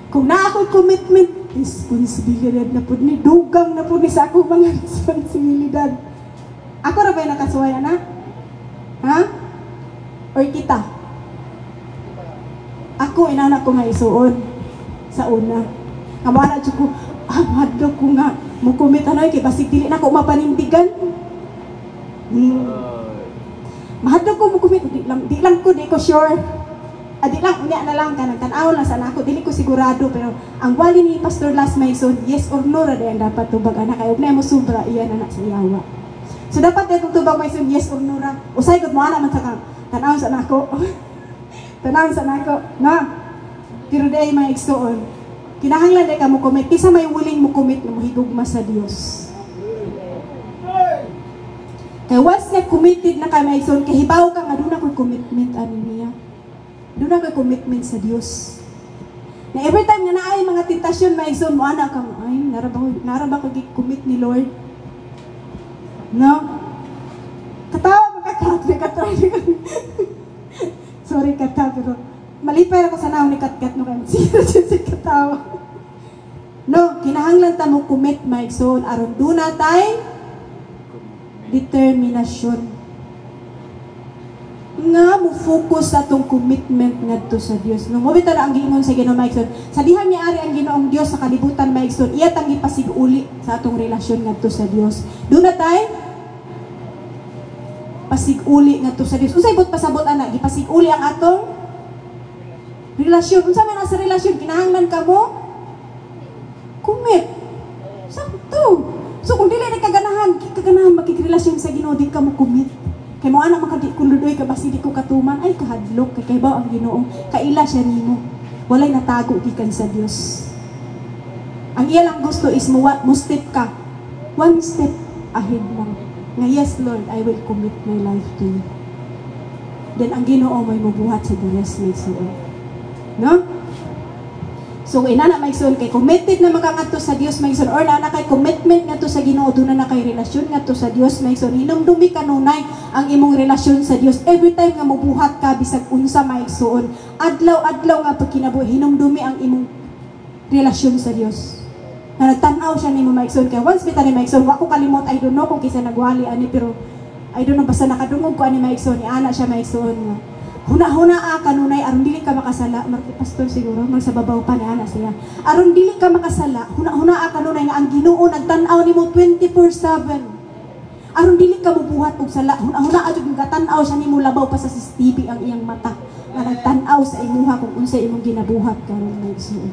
Kung na ako commitment, responsibilidad na po ni, dugang na po ni sa ako mga responsibilidad. Ako ra ba'y nakasuway, anak? Ha? Or kita? Ako, inanak ko nga isuon sa una. Kamana ko, madlo ko nga, mukumit ano, kay basig dili na ko mapanindigan. Mahadlo ko mukumit, di lang ko sure. Di lang, unya na lang ka, nagtanaw lang sana ako, dili ko sigurado, pero ang wali ni Pastor Las Maison, yes or no, rada ang dapat tubag anak, kaya na mo sobra, iyan anak sa yawa. So dapat itong tubag Maison, yes or no ra, usay ko mo anak man sa tanaw sana ako, tanaw sana ako, nga, pero day may igsoon, kinahanglan day ka mo commit, kisa may willing mo commit na mo higugma sa Dios. Kaya once na committed na ka may igsoon, kahibaw ka nga, doon ako commitment, ano niya. Doon ako commitment sa Dios. Na every time nga naay mga tentasyon, maigsoon mo, anak ka, ay, naraba ko commit ni Lord. No? Katawa, nakatry. Sorry, katawa, pero malipay ako sa naon ni Katkat, no, kaya magsira si katawa. No, kinahanglan ta mo commit, maigsoon, aron doon na tayo, determinasyon. Nga mo focus sa atong commitment ngadto sa Dios. No mo bitaw ang giingon sa Ginoo maigsoon. Sa diha niya ari ang Ginoong Dios sa kalibutan maigsoon, iya tang gipasiguli sa atong relasyon ngadto sa Dios. Doon na tay pasiguli ngadto sa Dios. Unsay bot pasabot ana, gipasiguli ang atong relasyon. Unsa man sa relasyon kinahanglan ka mo commit. Sakto. So kung dili ni kaganahan makikrelasyon sa Ginoo, di ka mo commit. Kay mo anak makadi kuludoy ka basi di ko katuman ay kahadlok kay ba ang Ginoo kaila siya nimo walay natago gikan sa Dios. Ang iya lang gusto is mo step ka one step ahead lang nga yes Lord I will commit my life to you. Then ang Ginoo may mabuhat sa the rest may suon. No? So inana maigsoon kay committed na makangadto sa Dios maigsoon or na kay commitment ngadto sa Ginoo doon na kay relasyon ngadto sa Dios maigsoon hinumdumi kanunay ang imong relasyon sa Dios every time nga mobuhat ka bisag unsa maigsoon adlaw-adlaw nga pagkinabuhi hinumdumi ang imong relasyon sa Dios na nagtanaw siya ni mo maigsoon. Kaya once bita ni maigsoon, wa ko kalimot, I don't know kung kisa nagwali ani, pero I don't know, basta nakadungog ko ani maigsoon, ni ana siya maigsoon nga. Huna-huna kanunay, aron dili ka makasala, pastor siguro, magsababaw pa ni ana siya. Aron dili ka makasala, huna-huna kanunay nga ang Ginoo nagtanaw nimo 24/7. Aron dili ka mubuhat og sala, huna-huna adto gatanaw siya nimo labaw pa sa CCTV ang iyang mata. Nga nagtanaw sa imuha kung unsa imong ginabuhat karon maigsoon.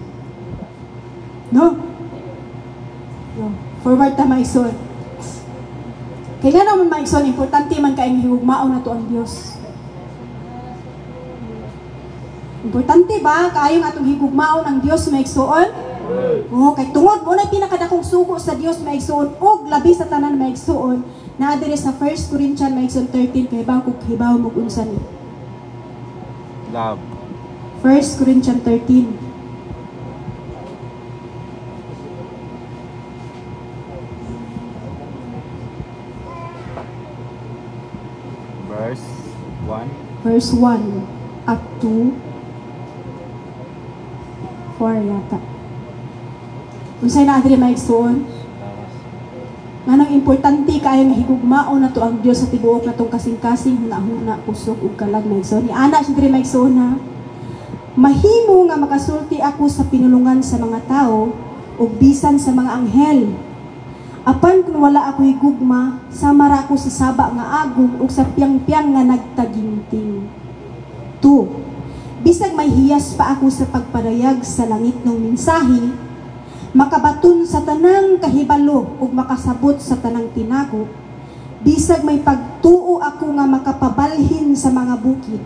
No? No. Forward ta maigsoon. Kaya naman maigsoon, importante man kaayong higugmaon na to ang Dios. Importante ba kaayong atong higugmaon ang Dios maigsoon? Oh, kay tungod mo na pinakadakong sugo sa Dios maigsoon og labi sa tanan maigsoon na adire sa 1 Corinthians maigsoon 13 kay bago hibaw mo unsa ni. Love. 1 Corinthians 13. Verse 1. Verse 1 up to 4 yata. Unsay na adire maigsoon? Nganong importante kaayong higugmao na to ang Dios sa tibuok na tong kasing-kasing huna-huna kusog ug kalag maigsoon. Ni ana si dire maigsoon na mahimo nga makasulti ako sa pinulungan sa mga tao ug bisan sa mga anghel. Apan kung wala ako higugma, samara ako sa saba nga agong ug sa piyang-piyang nga nagtaginting. 2. Bisag may hiyas pa ako sa pagpadayag sa langit ng mensahe, makabaton sa tanang kahibalo ug makasabot sa tanang tinago, bisag may pagtuo ako nga makapabalhin sa mga bukid,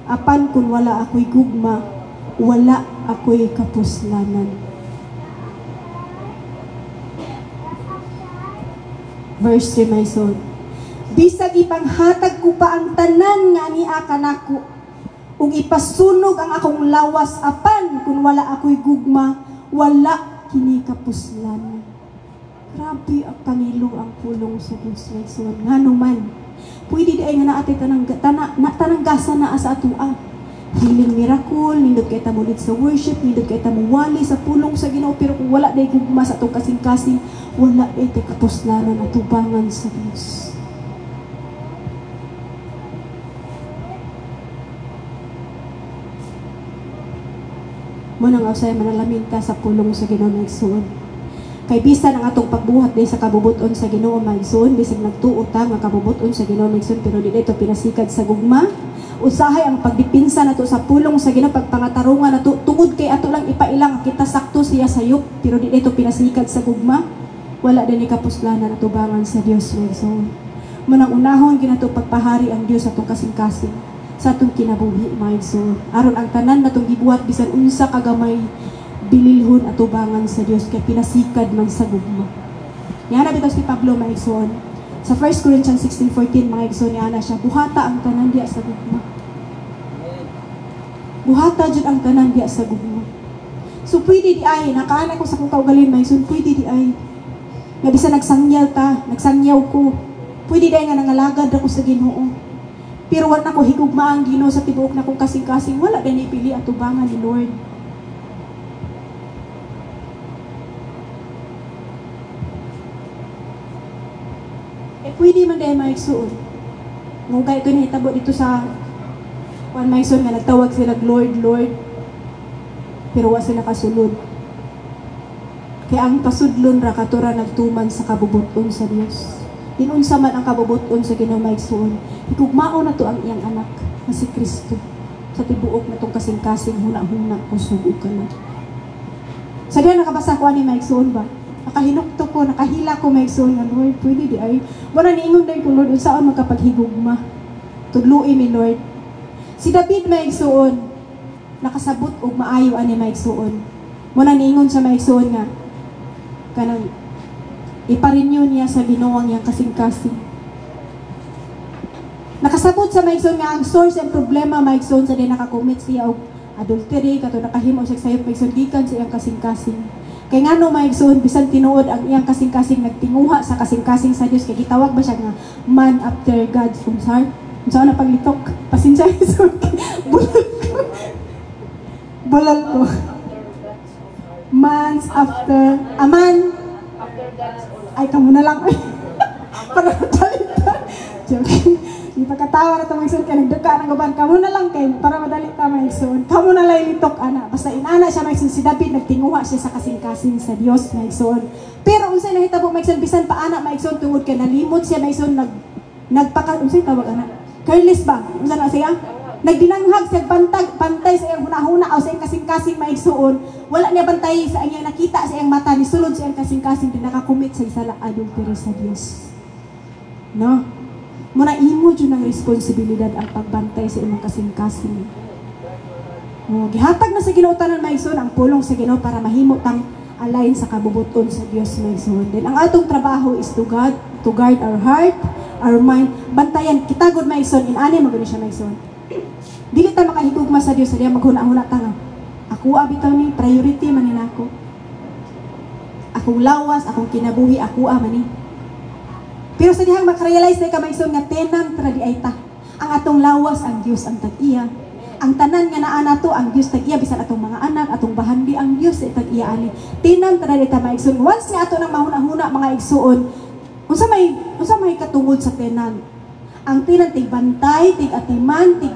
apan kung wala ako'y gugma, wala ako'y kapuslanan. Verse 3 my son. Bisag ipanghatag ko pa ang tanan nga niya kanako, ug ipasunog ang akong lawas, apan kung wala ako'y gugma, wala kini kapuslanan. Grabe ang pangilong ang pulong sa Diyos my son. Ngano man, pwede di ay nga naatay tanang gasa na sa atua. Healing miracle, nindot kay tamulit sa worship, nindot kay tamuwali sa pulong sa Ginoo, pero kung wala day gugma sa atong kasing-kasing, wala day kapuslanan at tubangan sa Diyos. Munang usay manalamin ta sa pulong sa Ginoo maigsoon. Kay bisan ang atong pagbuhat din sa kabubuton sa Ginoo maigsoon, bisag nagtuo ta nga kabubuton sa Ginoo maigsoon, pero di dito pinasikad sa gugma. Usahay ang pagdipinsa nato sa pulong sa Ginoo, pagpangatarungan nato tungod kay ato lang ipailang kita sakto siya sayop, pero di dito pinasikad sa gugma. Wala din ni kapuslanan at tubangan sa Dios maigsoon. Munang unahon ginato pagpahari ang Dios atong kasing-kasing sa atong kinabuhi maigsoon. Aron ang tanan natong gibuhat bisan unsa kagamay bililhon at tubangan sa Dios kay pinasikad man sa gugma. Yana bitaw si Pablo maigsoon. Sa 1 Corinthians 16:14 maigsoon ni ana siya, buhata ang tanan diya sa gugma. Buhata jud ang tanan diya sa gugma. So pwede di ay nakaana ko sa kong kaugalingon maigsoon, pwede di ay nga bisan nagsangyaw ko. Pwede di ay nga nangalagad ako sa Ginoo. Pero wala ko higugma ang Ginoo sa tibuok na kong kasing-kasing, wala din ipili at tubangan ni Lord. Pwede man dahil maigsoon. Ngugay ito nahitabo dito sa Juan Maigsoon nga nagtawag sila Lord, Lord. Pero wa sila kasulod. Kaya ang pasudlon ra katura nagtuman sa kabubuton sa Dios. Inunsa man ang kabubuton sa Ginoo maigsoon. Higugmao na to ang iyang anak na si Kristo. Sa tibuok na tong kasing-kasing huna-huna kusog ug kalag. Sa diyan nakabasa ko ani maigsoon ba? Nakahinukto ko, nakahila ko maigsoon nga Lord, pwede di ay. Wala niingon dahil ko Lord, unsaon magkapaghigugma. Tudluin ni Lord. Si David maigsoon, nakasabot og maayo ani maigsoon. Wala niingon sa maigsoon nga, kanang iparenew niya sa Ginoo ang iyang kasing-kasing. Nakasabot sa maigsoon nga ang source and problema maigsoon sa di nakakommit siya og adultery, kato nakahimo siya sayop maigsoon gikan sa iyang kasing-kasing. Kay ngano maigsoon bisan tinuod ang iyang kasing-kasing nagtinguha sa kasing-kasing sa Dios, kay gitawag ba siya nga man after God's own heart. Unsa na paglitok? Pasensya bulal ko. months after, a man, ay, kamo na lang. Para madali ka. Joking. Di pagkatawa na ito mga igsoon, kaya nagduka ng gaban. Kamo na lang kayo, para madali ka mga igsoon. Kamo na lang litok, ana. Basta inana siya mga igsoon, si David, nagtinguha siya sa kasing-kasing sa Dios mga igsoon. Pero unsay nahitabo mga igsoon, bisan pa ana mga igsoon, tungod kay nalimot siya mga igsoon, unsay tawag ana? Careless ba? Unsa na siya? Nagdinanghag sa pantay sa iyang hunahuna o sa iyang kasing-kasing maigsuon, wala niya bantay sa iyang nakita sa iyang mata, ni sulod sa iyang kasing-kasing, din nakakumit sa isala adultery sa Dios. No? Muna imo dyan ang responsibilidad ang pagbantay sa imong kasing-kasing. No, gihatag na sa Ginoo tanan maigsuon ang pulong sa Ginoo para mahimo tang align sa kabubuton sa Dios maigsuon. Then ang atong trabaho is to guard our heart, our mind, bantayan kita gud maigsuon, inani magud siya maigsuon. Dili ta makahigugma sa Dios sa diya maghuna-huna ta nga. Ako bitaw ni priority man ni nako. Akong lawas, akong kinabuhi, ako man ni. Pero sa dihang makarealize na ka maigsoon nga tenant ra di ay ta. Ang atong lawas ang Dios ang tag-iya. Ang tanan nga naa nato ang Dios tag-iya, bisan atong mga anak, atong bahandi ang Dios tag-iya ani. Tenant ra di ta maigsoon. Once nga ato nang mahuna-huna mga igsoon, unsa may katungod sa tenant? Ang tenant tig bantay, tig atiman, tig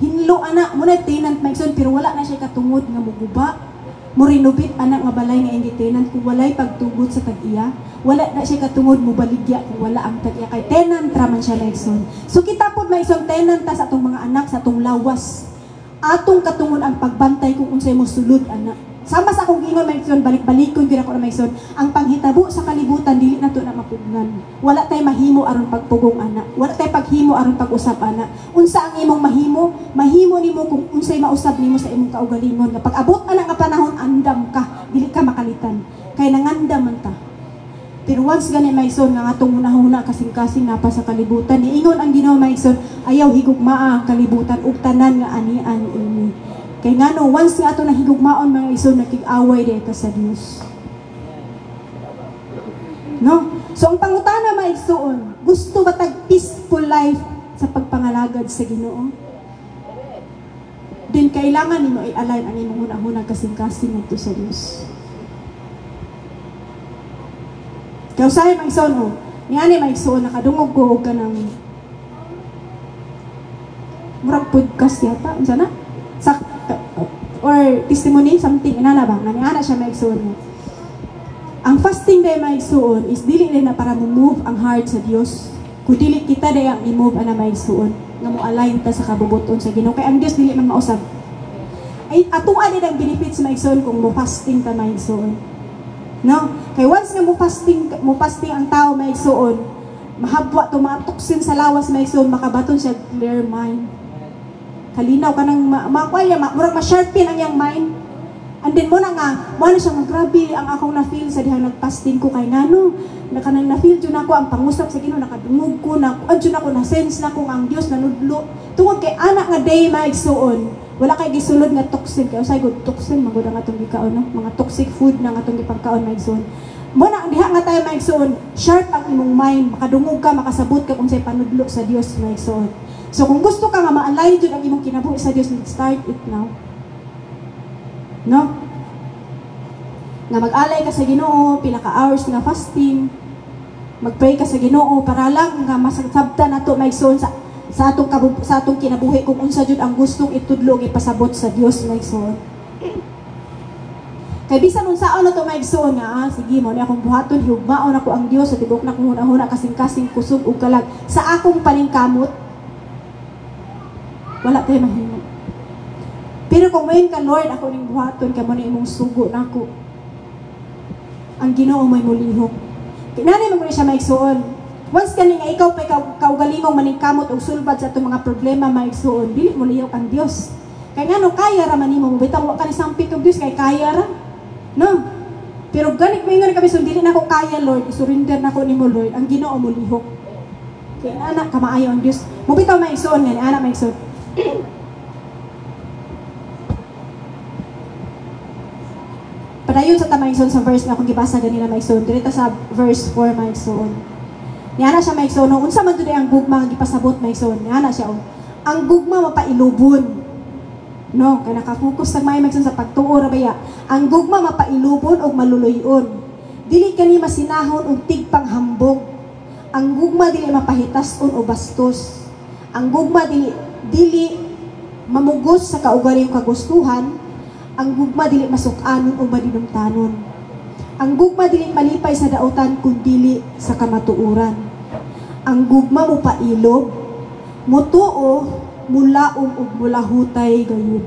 hinlo anak mo na tenant maigsoon, pero wala na siya katungod nga muguba. Mo renovate anak nga balay nga hindi tenant kung walay pagtugod sa tag-iya. Wala na siya katungod mo baligya kung wala ang tag-iya kay tenant ra man siya maigsoon. So kita pod maigsoon tenant ta sa atong mga anak, sa atong lawas. Atong katungod ang pagbantay kung unsay mo sulod anak. Sama sa akong giingon maigsoon, balik-balikon gyud ako na maigsoon, ang panghitabo sa kalibutan dili nato na mapugnan. Wala tay mahimo aron pagpugong anak. Wala tay paghimo aron pag-usap anak. Unsa ang imong mahimo? Mahimo nimo kung unsay mausab nimo sa imong kaugalingon. Kapag abot anak nga panahon andam ka, dili ka makalitan. Kay nangandam man ta. Pero once gani maigsoon nga atong hunahuna kasing-kasing napa sa kalibutan, niingon ang Ginoo maigsoon, ayaw higugmaa ang kalibutan ug tanan nga anian ini. Kaya nga no, once nga ito nahigugmaon mga igsoon, nakig-away dito sa Diyos. No? So ang pangutana mga igsoon, gusto ba tag peaceful life sa pagpangalagad sa Ginoo? Then kailangan nimo i-align ang imong hunahunang kasing-kasing ito sa Diyos. Kaya usahay mga igsoon, niyani mga igsoon, nakadungog ko ka ng murag podcast yata, unsa na? Or testimony, something, inana ba? Naniana siya maigsuon mo. Ang fasting day maigsuon is dili din na para move ang heart sa Dios. Kung dili kita day ang i-move ana maigsuon, nga mo align ta sa kabubuton sa Ginoo. Kay ang Dios dili man mausab. Ay atuan din ang benefits maigsuon kung mo fasting ta maigsuon. No? Kay once nga mo fasting ang tao maigsuon, mahabwa to mga toxin sa lawas maigsuon, makabaton siya clear mind. Kalinaw ka ng makuya, murag ma-sharpen ang iyang mind. And then mo na siya grabe ang akong na-feel sa dihang nag-fasting ko kay ngano. Nakanang na-feel dyan ako ang pangusap sa Ginoo, nakadungog ko, dyan ako na-sense na kung ang Diyos nanudlo. Tungod kay anak nga day maigsuon, wala kay gisulod nga toxin. Kaya usay good toxin, magod ang atong gikaon, no? Mga toxic food na atong gipangkaon maigsuon. Mo na, diha nga tayo maigsuon, sharp ang imong mind, makadungog ka, makasabot ka kung say panudlo sa Diyos maigsuon. So kung gusto ka nga ma-align dyan ang imong kinabuhi sa Diyos, start it now. No? Nga mag-alay ka sa Ginoo, pila ka hours nga fasting, mag-pray ka sa Ginoo para lang nga masabta nato maigsoon sa atong kinabuhi kung unsa jud ang gustong itudlo ipasabot sa Dios maigsoon. Kay bisan unsaon na to maigsoon nga, sige mo ni akong buhaton higugmaon ako ang Dios sa tibok na kung hunahuna kasing-kasing kusog ug kalag sa akong paningkamot. Wala tayo mahimo. Pero kung mayon ka, Lord, ako ning buhaton ka mo na imong sugo nako. Ang Ginoo may mulihok. Kinani mo siya maigsuon. Once kani nga ikaw pa kaugalingong maningkamot og sulbad sa atong mga problema maigsuon, dili mo lihok ang Dios. Kay ngano kaya ra man nimo bitaw wa ka ni sampit og Dios kay kaya ra. No. Pero ganit mo ingon kami so dili nako kaya Lord, isurrender nako nimo Lord. Ang Ginoo mo lihok. Kay anak ka maayo ang Dios. Mo bitaw maigsuon nga anak maigsuon. Padayon sa maigsoon sa verse nga akong gibasa ganina maigsoon dito sa verse 4 maigsoon. Niana siya maigsoon no unsa man jud ang gugma nga gipasabot maigsoon. Niana siya ang gugma mapailubon. No, kaya nakapokus sa may magsun sa pagtuo ra baya. Ang gugma mapailubon o maluluyon. Dili kani masinahon og tigpanghambog. Ang gugma dili mapahitason o bastos. Ang gugma dili mamugos sa kaugalingong kagustuhan. Ang gugma dili masukanon o madinumtanon. Ang gugma dili malipay sa dautan kundi sa kamatuoran. Ang gugma mo pailob, mutuo, mulaom ug mulahutay gayud.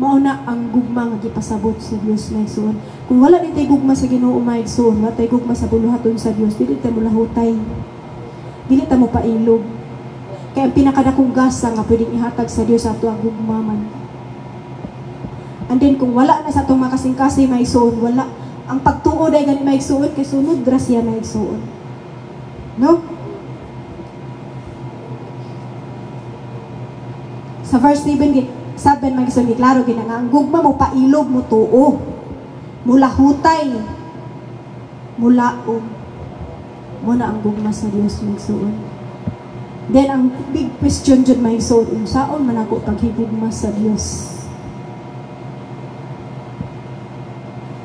Mao na ang gugma nga gipasabot sa Dios maigsoon. Kung wala ni tay gugma sa Ginoo maigsoon, wala tay gugma sa buluhaton sa Dios, dili ta mulahutay. Dili ta mo pailob. Kaya ang pinakadakong gasa nga pwedeng ihatag sa Dios ato ang gugma man. And then kung wala na sa atong makasing-kasing maigsoon, wala ang pagtuo day gani maigsoon kay sunod grasya maigsoon. No? Sa verse 7 maigsoon klaro gina nga ang gugma mo pailog mo tuo. Mula hutay. Mulaom. Mo na ang gugma sa Dios maigsoon. Then ang big question jud maigsoon, unsaon man ako paghigugma sa Dios?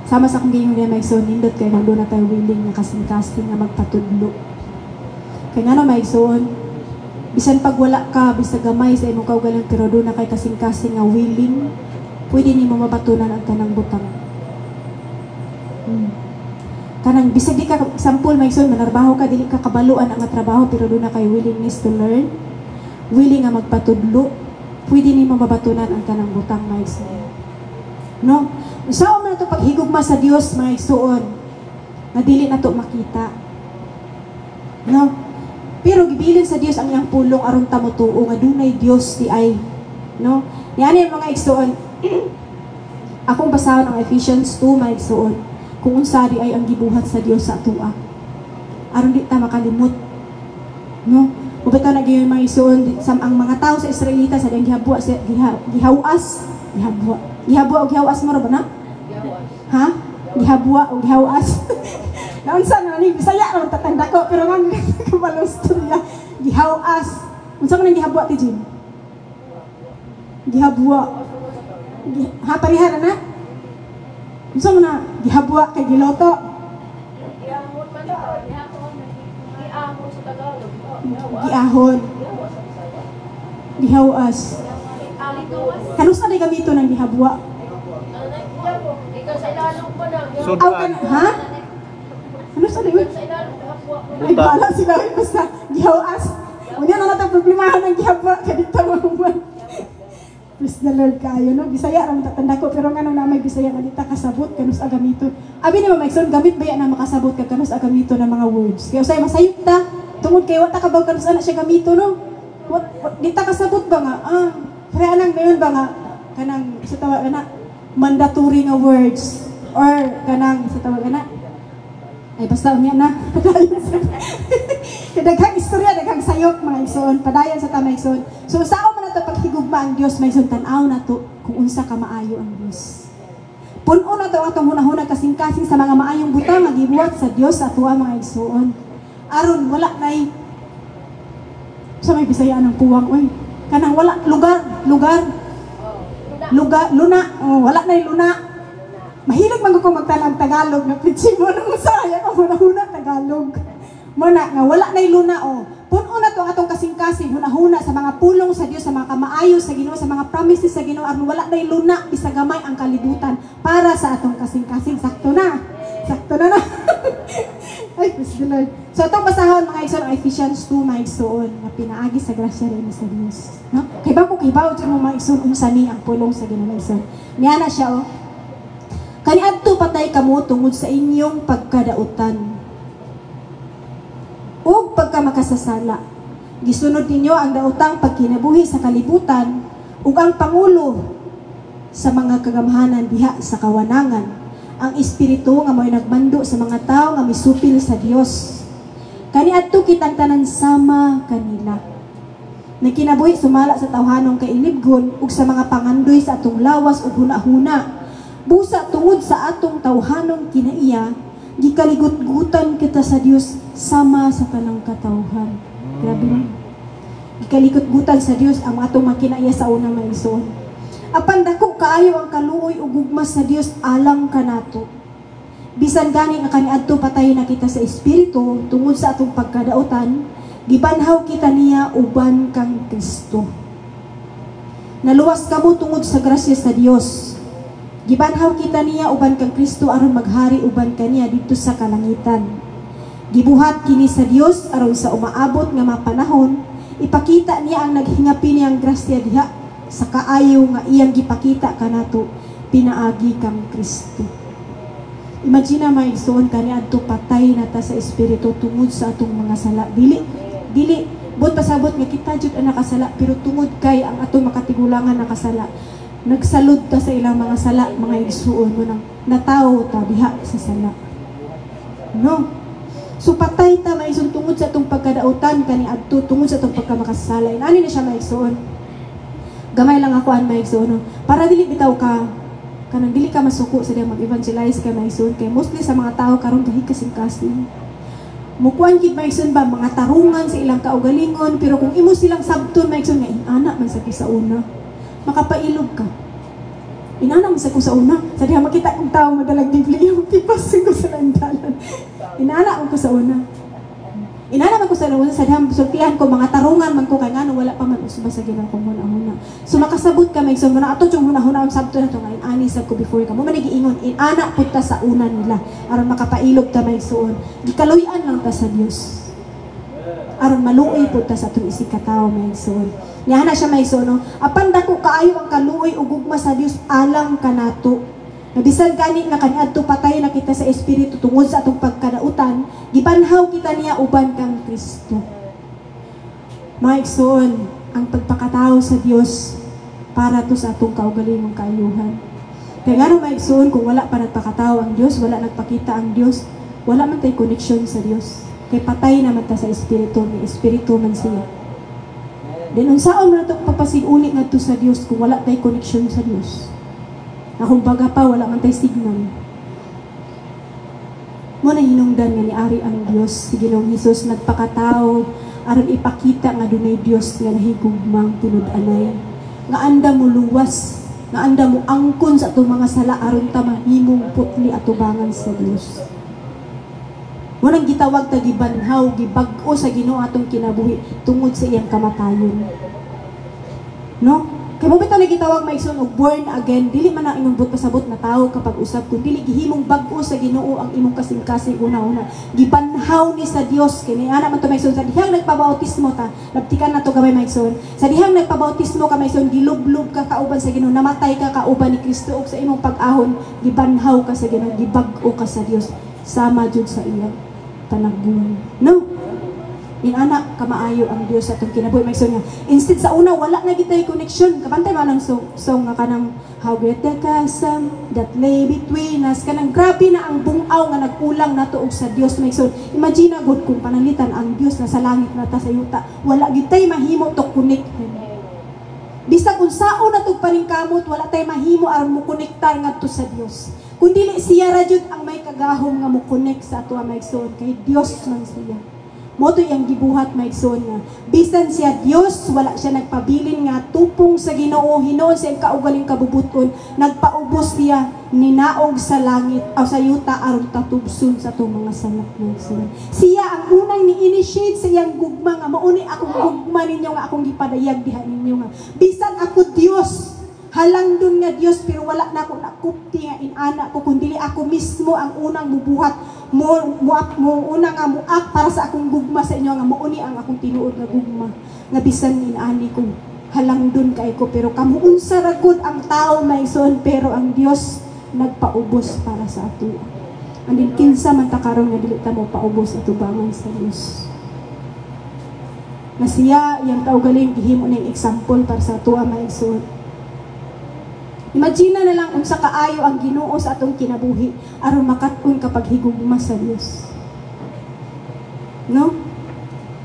Sama sa kong gayong niya maigsoon, nindot kayo nang doon na tayo willing na kasing-kasing na magpatudlo. Kaya nga na maigsoon, bisan pag wala ka, bisa gamay sa imong kaugaling, pero doon na kay kasing-kasing nga willing, pwede ni mo mabatunan ang kanang butang. Kanang, bisag di ka, example maigsoon, manarbaho ka, dili ka kabaluan ang trabaho, pero doon na kay willingness to learn, willing nga magpatudlo, pwede ni mo mabatunan ang kanang butang maigsoon. No? Saan man ito paghigugma sa Dios mga igsoon na dili na ito makita. No? Pero gibilin sa Dios ang iyang pulong aron ta motuo nga dunay Dios di ay. No? Yan yung mga igsoon. Akong basahon ang Ephesians 2 mga igsoon. Kung unsa di ay ang gibuhat sa Dios sa atua. Aron di ta makalimot. No? Ubita na gyud mga igsoon ang mga tao sa Israelita sa diyang gihabwa sa gihabwa og gihawas mo ra ba na? Ha? Gihabwa og gihawas. Naunsa na ni Bisaya ra tatanda ko pero man kabalo istorya. Gihawas. Unsa man ang gihabwa ti Jim? Gihabwa. Ha parihara na? Unsa man na gihabwa kay giloto? Giahon man daw, giahon sa Tagalog. Giahon. Gihawas. Kanus na gamito ng gihabwa? Sudan. Ha? Ano sa liwit? Ay, bala sila basta gihawas. Unya na natin problemahan ng gihabwa kadito mo. Praise the Lord kayo, no? Bisaya ram tatanda ko pero ngano na may Bisaya nga dita kasabot kanus agamito. Abi ni Mamaigsoon gamit baya na makasabot ka kanus agamito ng mga words. Kaya usay masayop ta tungod kay wata ka ba kanus ana siya gamito no? Dita kasabot ba nga? Kaya anang ngayon ba nga kanang sa tawag na mandatory nga words or kanang sa tawag na ay basta unya na daghang istorya daghang sayop mga igsoon padayon sa tama igsoon. So sao man nato paghigugma ang Dios maigsoon tan-aw nato kung unsa ka maayo ang Dios. Puno na to atong hunahuna kasing-kasing sa mga maayong butang nga gibuhat sa Dios sa atuwa mga igsoon. Aron wala nay sa may Bisaya ng puwang oy kanang wala lugar luna wala na luna mahilig man ko magtalag Tagalog na pitsi mo nung saya ko hunahuna Tagalog mo na nga wala na luna puno na to atong kasing-kasing hunahuna sa mga pulong sa Dios sa mga kamaayo sa Ginoo sa mga promises sa Ginoo aron wala na luna bisag gamay ang kalibutan para sa atong kasing-kasing sakto na ay praise the Lord. So atong basahon mga igsoon ang Ephesians 2 mga igsoon nga pinaagi sa grasya rin sa Dios no kay ba ko jud mo mga igsoon unsa ni ang pulong sa Ginoo mga igsoon niya na siya kaniadto patay kamo tungod sa inyong pagkadautan ug pagkamakasasala gisunod ninyo ang daotang pagkinabuhi sa kalibutan ug ang pangulo sa mga kagamhanan diha sa kawanangan ang espiritu nga mo'y nagmando sa mga tao nga misupil sa Dios. Kaniadto kitang tanan sama kanila. Nagkinabuhi sumala sa tawhanong kailibgon ug sa mga pangandoy sa atong lawas ug hunahuna. Busa tungod sa atong tawhanong kinaiya, gikaligot-gutan kita sa Dios sama sa tanang katawhan. Grabe na. Gikaligot-gutan sa Dios ang atong makinaiya sa unang maigsoon. Apan dako kaayo ang kaluoy ug gugma sa Dios alang kanato. Bisan gani nga kaniadto patay na kita sa espiritu tungod sa atong pagkadautan, gibanhaw kita niya uban kang Kristo. Naluwas kamo tungod sa grasya sa Dios. Gibanhaw kita niya uban kang Kristo aron maghari uban kaniya dito sa kalangitan. Gibuhat kini sa Dios aron sa umaabot nga mapanahon, ipakita niya ang naghingapi niyang grasya diha sa kaayo nga iyang gipakita kanato pinaagi kang Kristo. Imagine may igsoon kaniadto patay na ta sa espiritu tungod sa atong mga sala. Dili but pasabot nga kita jud ang nakasala pero tungod kay ang atong makatigulangan nakasala. Nagsalud ta sa ilang mga sala, mga igsuon mo nang natawo ta diha sa sala. No. So patay ta maigsoon tungod sa atong pagkadautan kaniadto tungod sa atong pagkamakasala. Ani na siya maigsoon. Gamay lang ako an maigsoon. Para dili bitaw ka kanang dili ka masuko sa diyang mag-evangelize ka maigsoon kay mostly sa mga tao karon gahi kasing-kasing. Mukuan gid maigsoon ba mga tarungan sa ilang kaugalingon pero kung imo silang sabton maigsoon nga inana man sa sa una. Makapailog ka. Inana man sa sa una. Sa diha makita kong tao madalang dibliyo tipas ko sa landalan. Inana ko sa una. Inana man ko sa una sa diha sultihan ko mga tarungan man ko kay ngano wala pa man usba sa Ginoo kung huna-huna. So makasabot ka maigsoon mo na ato yung huna-huna ang sabto na to ngayon ani sad ko before ka mo manigiingon inana pud ta sa una nila aron makapailog ta maigsoon. Gikaluyan lang ta sa Dios. Aron maluoy pud ta sa atong isikatawo maigsoon. Niya na siya maigsoon no. Apan dako kaayo ang kaluoy ug gugma sa Dios alang kanato. Nabisan gani nga kaniadto patay na kita sa espiritu tungod sa atong pagkadautan, gibanhaw kita niya uban kang Kristo. Maigsoon ang pagpakatao sa Dios para to sa atong kaugalingong kaayuhan. Kaya nga maigsoon kung wala pa nagpakatao ang Dios, wala nagpakita ang Dios, wala man tay connection sa Dios. Kay patay naman ta sa espiritu, ni espiritu man siya. Then unsaon man nato papasig-uli ngadto sa Dios kung wala tay connection sa Dios? Na kung baga pa wala man tay signal. Mo na hinungdan nga ni ari ang Dios si Ginoong Hesus nagpakatao aron ipakita nga dunay Dios nga nahigugmang tinud-anay. Nga anda mo luwas, nga anda mo angkon sa atong mga sala aron ta mahimong putli atubangan sa Dios. Mo nang gitawag ta gibanhaw, gibag-o sa Ginoo atong kinabuhi tungod sa iyang kamatayon. No? Kaya mo bitaw na gitawag maigsoon og born again, dili man ang imong pasabot na tao kapag usab kun dili gihimong bag-o sa Ginoo ang imong kasing-kasing una-una. Gibanhaw ni sa Dios kini ana man to maigsoon sa dihang nagpabautismo ta. Labtikan na to gamay maigsoon. Sa dihang nagpabautismo ka maigsoon gilublob ka kauban sa Ginoo, namatay ka kauban ni Kristo ug sa imong pag-ahon gibanhaw ka sa Ginoo, gibag-o ka sa Dios sama jud sa iyang panagbuhay. No. Inana kamaayo ang Dios sa atong kinabuhi maigsoon nga. Instead sa una wala na gitay connection. Kabantay man ang song nga kanang how great the chasm that lay between us. Kanang grabe na ang bungaw nga nagkulang nato og sa Dios maigsoon. Imagine gud kung pananglitan ang Dios na sa langit na ta sa yuta. Wala gitay mahimo to connect. Bisag unsaon na tog paningkamot wala tay mahimo aron mo konektar ngadto sa Dios. Kun dili siya ra jud ang may kagahom nga mo connect sa ato maigsoon kay Dios man siya. Moto yang gibuhat maigsoon nga bisan siya Dios wala siya nagpabilin nga tupong sa Ginoo hinuon sa kaugaling kabubuton nagpaubos siya ninaog sa langit o sa yuta aron tatubson sa atong mga salak maigsoon. Siya ang unang ni-initiate sa iyang gugma nga mauni akong gugma ninyo nga akong gipadayag diha ninyo nga bisan ako Dios halang dun nga Dios pero wala na ako nakupti nga inana ko kundi ako mismo ang unang mubuhat mo una nga muak para sa akong gugma sa inyo nga mauni ang akong tinuod nga gugma nga bisan inani ko halang dun kay ko pero kamuunsa ra gud ang tao maigsoon pero ang Dios nagpaubos para sa ato. Andin kinsa man ta karon nga dili ta mo paubos atubangan sa Dios. Na siya yang kaugaling gihimo ning example para sa ato maigsoon. Imagine na lang unsa kaayo ang Ginoo sa atong kinabuhi aron makat-on kapag higugma sa Dios. No?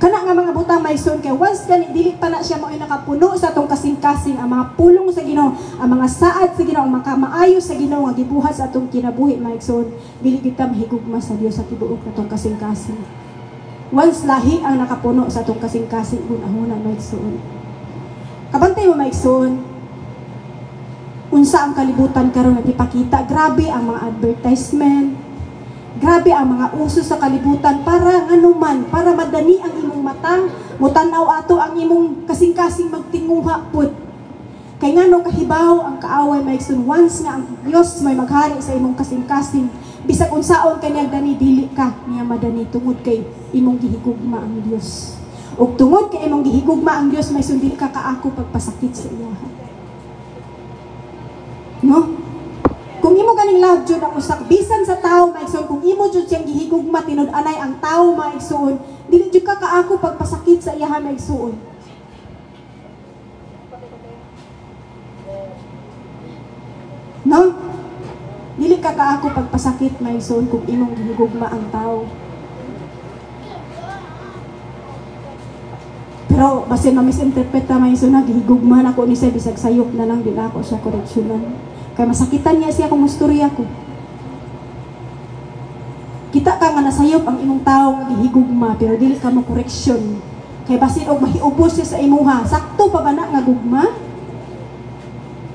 Kana nga mga butang maigsoon kay once gani dili pa na siya mao nakapuno sa atong kasing-kasing ang mga pulong sa Ginoo, ang mga saad sa Ginoo, ang mga maayo sa Ginoo nga gibuhat sa atong kinabuhi maigsoon, dili kita mahigugma sa Dios sa tibuok natong kasing-kasing. Once lahi ang nakapuno sa atong kasing-kasing una-una maigsoon. Kabantay mo maigsoon. unsa ang kalibutan karon nagipakita. Grabe ang mga advertisement. Grabe ang mga uso sa kalibutan para anuman, para madani ang imong matang, mutanaw ato ang imong kasing-kasing magtinguha pud. Kay ngano kahibaw ang kaaway maigsoon once nga ang Dios may maghari sa imong kasing-kasing, bisag unsaon kaniya dani dili ka niya madani tungod kay imong gihigugma ang Dios. Ug tungod kay imong gihigugma ang Dios may sundil ka kaako pagpasakit sa iya. No? Kung imo ganing love jud ang usak bisan sa tawo maigsoon, kung imo jud siyang gihigugma tinud-anay ang tawo maigsoon, dili jud ka kaako pagpasakit sa iya maigsoon. No? Dili ka kaako pagpasakit maigsoon kung imong gihigugma ang tawo. Pero basin ma-misinterpret ta maigsoon na gihigugma na ko ni siya bisag sayop na lang din ako siya koreksyonan. Kaya masakitan niya siya kung istorya ko. Kita ka nga nasayop ang imong tao nga gihigugma pero dili ka mo koreksyon. Kaya basin og mahiubos siya sa imuha, sakto pa ba na nga gugma?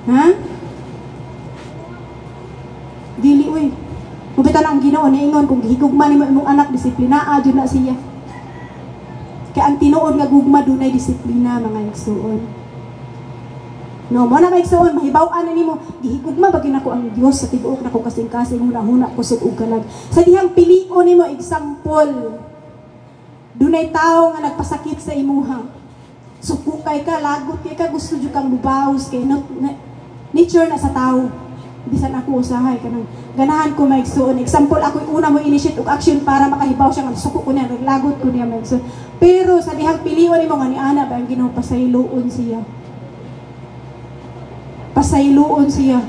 Ha? Dili uy. Mubitan ang Ginoo niingon kung gihigugma nimo imong anak disiplinaa jud na siya. Kaya ang tinuod nga gugma dunay disiplina mga igsuon. No, mo na maigsoon, mahibaw-an na nimo, gihigugma bagin ako ang Dios sa tibuok na ko kasing-kasing huna-huna kusog og kalag. Sa dihang pilion nimo example. Dunay tawo nga nagpasakit sa imuha. Sukukay ka, lagot kay ka, gusto jud kang mubaws kay nature na sa tawo. Bisan ako usahay kanang ganahan ko maigsoon. Example ako una mo initiate og action para makahibaw siya nga suko ko niya, lagot ko niya maigsoon. Pero sa dihang pilion nimo nga ni ana ba ang Ginoo pasayloon siya. Pasayloon siya.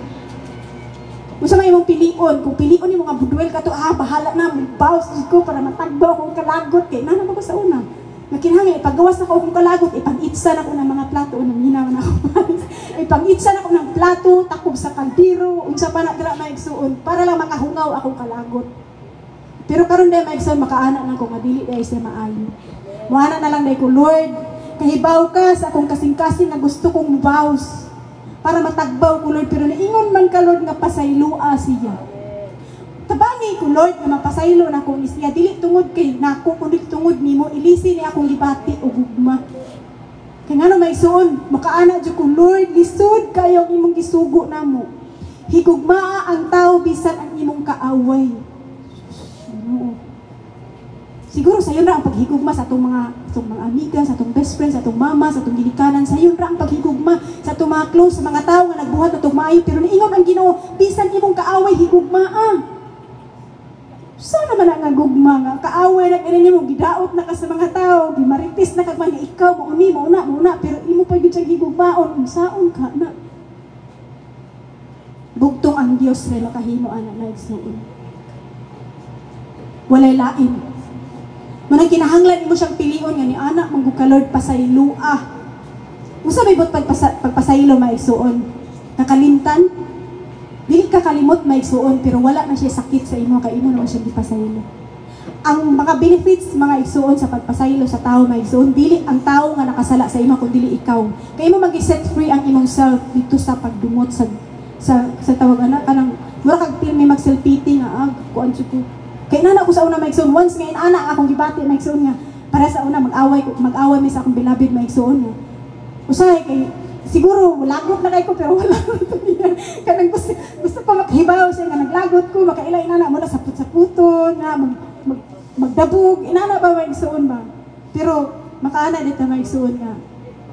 Unsa may imong pilion? Kung pilion nimo nga budwel ka to, bahala na bawas ko para matagbaw kung kalagot kay nana ba ko sa una. Nakinhangay ipagawas na ko kung kalagot, ipangitsa na ko ng mga plato unang hinaman ako. Ipangitsa na ko ng plato, takob sa kaldero, unsa pa na dira maigsuon para lang makahungaw akong kalagot. Pero karon day maigsuon makaana na ko nga dili day siya maayo. Moana na lang day ko, Lord, kahibaw ka sa akong kasing-kasing nga gusto kong mubaws. Para matagbaw ko, Lord, pero naingon man ka, Lord, nga pasaylua siya. Tabangi ko, Lord, nga mapasaylo na ko ni siya. Dili tungod kay nako, kundi tungod nimo, ilisi ni akong libati o gugma. Kaya nga no, may suon, makaana dyan ko, Lord, lisod kayo ang imong gisugo na mo. Higugmaa ang tao, bisan ang imong kaaway. Siguro sa iyo na ang paghigugma sa atong mga amiga, sa atong best friend, sa atong mama, sa atong ginikanan, sa iyo na ang paghigugma sa atong mga close, sa mga tao nga nagbuhat atong maayo, pero niingon ang Ginoo, bisan imong kaaway higugmaa. Saan naman ang gugma nga kaaway na kini mo gidaot na ka sa mga tao, gimaritis na kag man ikaw mo una, pero imo pa gyud siyang higugmaon, unsaon ka na? Bugtong ang Dios ray makahimo ana na igsuon. Walay lain. Manang kinahanglan mo siyang pilion nga ni anak manggug ka Lord pasaylua. Unsa may bot pagpasaylo maigsuon? Nakalimtan? Dili ka kalimot maigsuon pero wala na siya sakit sa imo kay imo naman siya gipasaylo. Ang mga benefits mga igsuon sa pagpasaylo sa tao maigsuon dili ang tao nga nakasala sa imo kundi dili ikaw. Kay imo mag-set free ang imong self dito sa pagdumot sa tawag ana kanang mura kag may mag-self-pity nga kuan ko. Kaya nana ko sa una maigsoon, once ngayon anak akong gibati maigsoon nga, para sa una mag-away mi sa akong bilabid maigsoon nga. Usahay kay, siguro lagot na kay ko pero wala ito niya. Kanang gusto ko makahibaw siya nga naglagot ko, makailay inana mo na saput-saputon, nga magdabog, inana ba maigsoon ba? Pero makaana dito maigsoon nga,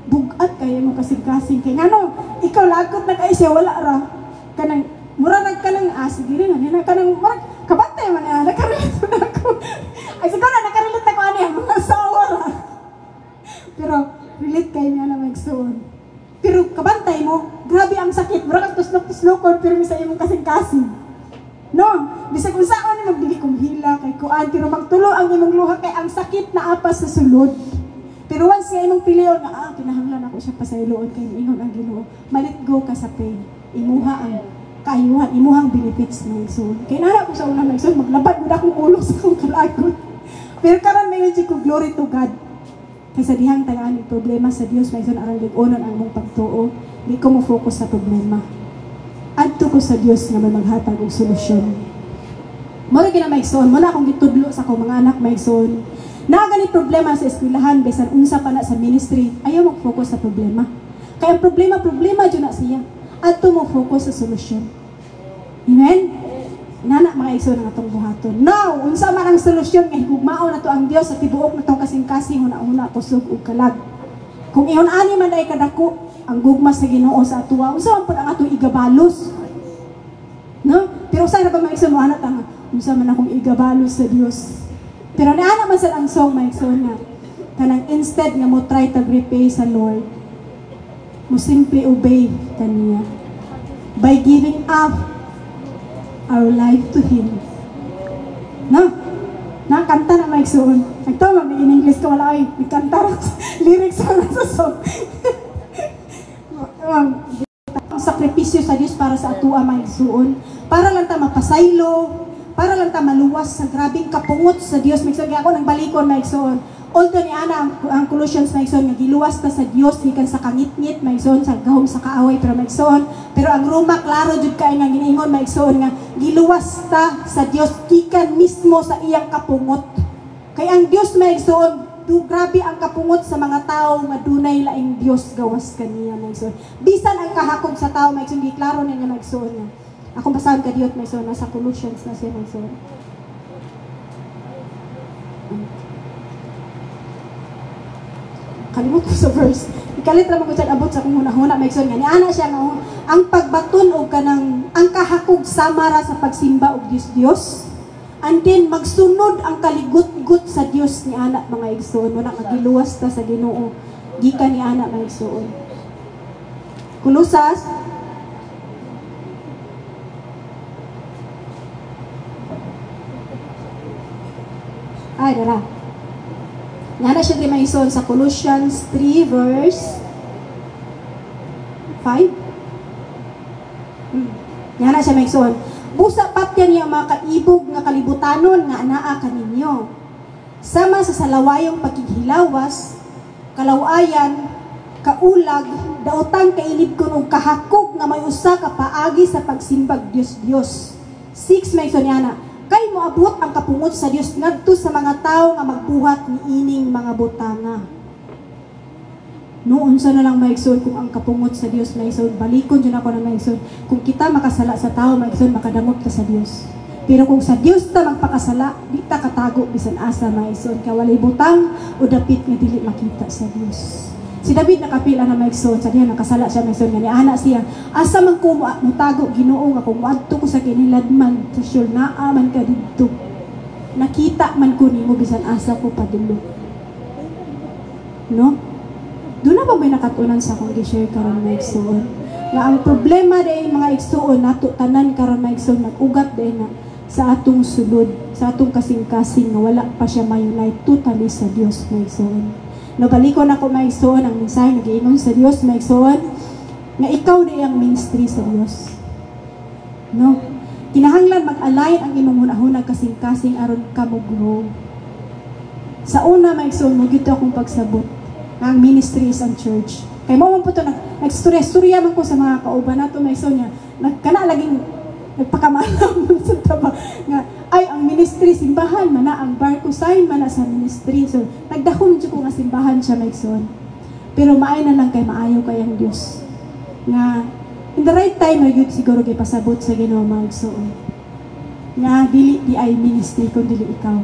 bugat kayo mo kasing-kasing kay ngano, ikaw lagot na kayo siya, wala ra. Kanang, mura nagkanang sige rin, kanang, kabantay man niya, nakarelate na ako. Ay, siguro nakarelate na ko niya, mga asawa ra. Pero, relate kayo niya na magsuon. Pero, kabantay mo, grabe ang sakit. Mura kang tuslok-tuslokon, pero misa imong kasing-kasing. No? Bisa kung saan ni magbili kong hila, kay kuan, pero magtulo ang imong luha, kay ang sakit na apas sa sulod. Pero once nga imong piliyon, nga, kinahanglan ako siya pasayloon, kay ingon ang Ginoo, malit go ka sa pain. Imuha ang kaayuhan, imuhang benefits ng igsoon. Kaya nara ko sa unang igsoon, maglabad mo na akong ulo sa akong kalagot. Pero karon may ko glory to God. Kaysa dihang tagaan problema sa Dios, may igsoon arang lig-onon ang mong pagtuo, di ko mo focus sa problema. adto ko sa Dios nga may maghatag og solusyon. Mura gina maigsoon, muna akong gitudlo sa akong mga anak maigsoon. Na gani problema sa eskwelahan bisan unsa pa na sa ministry, ayaw mag-focus sa problema. Kaya ang problema jud na siya. Adto mo focus sa solusyon. Amen. Nana mga igsoon nga atong buhaton. Now, unsa man ang solusyon nga higugmao na to ang Dios sa tibuok na tong kasing-kasing una kusog ug kalag. Kung iyon ani man ay kadako ang gugma sa Ginoo sa atuwa, unsa man pud ang atong igabalos? No? Pero sa ba maigsoon mo anak ang unsa man akong igabalos sa Dios? Pero naana man sad ang song maigsoon nga kanang instead nga mo try to repay sa Lord, mo simply obey kaniya by giving up our life to Him. No? Nakanta na maigsoon. Nagtawag in English ko wala ay nagkanta lyrics sa song. Ang sakripisyo sa Dios para sa atua maigsoon, para lang ta mapasaylo, para lang ta maluwas sa grabing kapungot sa Dios. Maigsoon ako nang balikon maigsoon. Although ni ana ang Colossians maigsoon nga giluwas ta sa Dios gikan sa kangit-ngit maigsoon sa gahom sa kaaway pero maigsoon, pero ang Roma klaro jud kay nga giniingon maigsoon nga giluwas ta sa Dios gikan mismo sa iyang kapungot. Kay ang Dios maigsoon grabe ang kapungot sa mga tao nga dunay laing Dios gawas kaniya maigsoon. Bisan ang kahakog sa tao maigsoon giklaro niya maigsoon nga. Akong basahan ka Dios maigsoon nasa Colossians na siya maigsoon. Kalimot ko sa verse. Ikalit ra mo ko sa abot sa kung hunahuna maigsoon nga ni ana siya nga ang pagbaton og kanang ang kahakog samara sa pagsimba og Dios. And then magsunod ang kaligut-gut sa Dios ni ana mga igsoon wala magiluwas ta sa Ginoo gikan ni ana mga igsoon. Kolosas dara. Nana siya rin maison sa Colossians 3 verse 5. Nana siya maison. Busa patya niya mga kaibog nga kalibutanon nga anaa kaninyo. Sama sa salawayong pagkihilawas, kalawayan, kaulag, daotang kailid kun og kahakog nga may usa ka paagi sa pagsimbag Dios. 6 maison niya na. Kay moabot ang kapungot sa Dios ngadto sa mga tao nga magbuhat ni ining mga butanga. Noon sa na lang maigsoon kung ang kapungot sa Dios maigsoon, balikon dyan ako na maigsoon. Kung kita makasala sa tao maigsoon, makadamot ka sa Dios. Pero kung sa Dios ta magpakasala, di ta katago bisan asa maigsoon. Kaya walay butang o dapit nga dili makita sa Dios. Si David nakapila na maigsoon, sa diya nakasala siya maigsoon nga ni ana siya. Asa man ko mutago Ginoo nga kung moadto ko sa kiniladman, sa sure naaman ka didto. Nakita man ko nimo bisan asa ko padulog. No? Doon na ba may nakatunan sa akong gi-share karon mga igsoon? Nga ang problema day mga igsoon nato tanan karon mga igsoon nag-ugat day na sa atong sulod, sa atong kasing-kasing nga wala pa siya ma-unite totally sa Dios mga igsoon. Nabalikon ako mga igsoon ang mensahe nagiingon sa Dios mga igsoon nga ikaw day ang ministry sa Dios. No? Kinahanglan mag-align ang imong hunahunag kasing-kasing aron ka mo grow. Sa una mga igsoon mo gito akong pagsabot ang ministry is ang church. Kaya mo po ito, nagstorya man ko sa mga kauban nato may so niya, nagkana laging nagpakamalam sa taba, nga, ay ang ministry, simbahan, mana ang barko sign, mana sa ministry. So, nagdahom dyan ko nga simbahan siya may son. Pero maay na lang kay maayaw kay ang Diyos. Nga, in the right time, yun siguro kay pasabot sa Ginoo mga igsoon. Nga, dili di ay ministry, kung dili ikaw.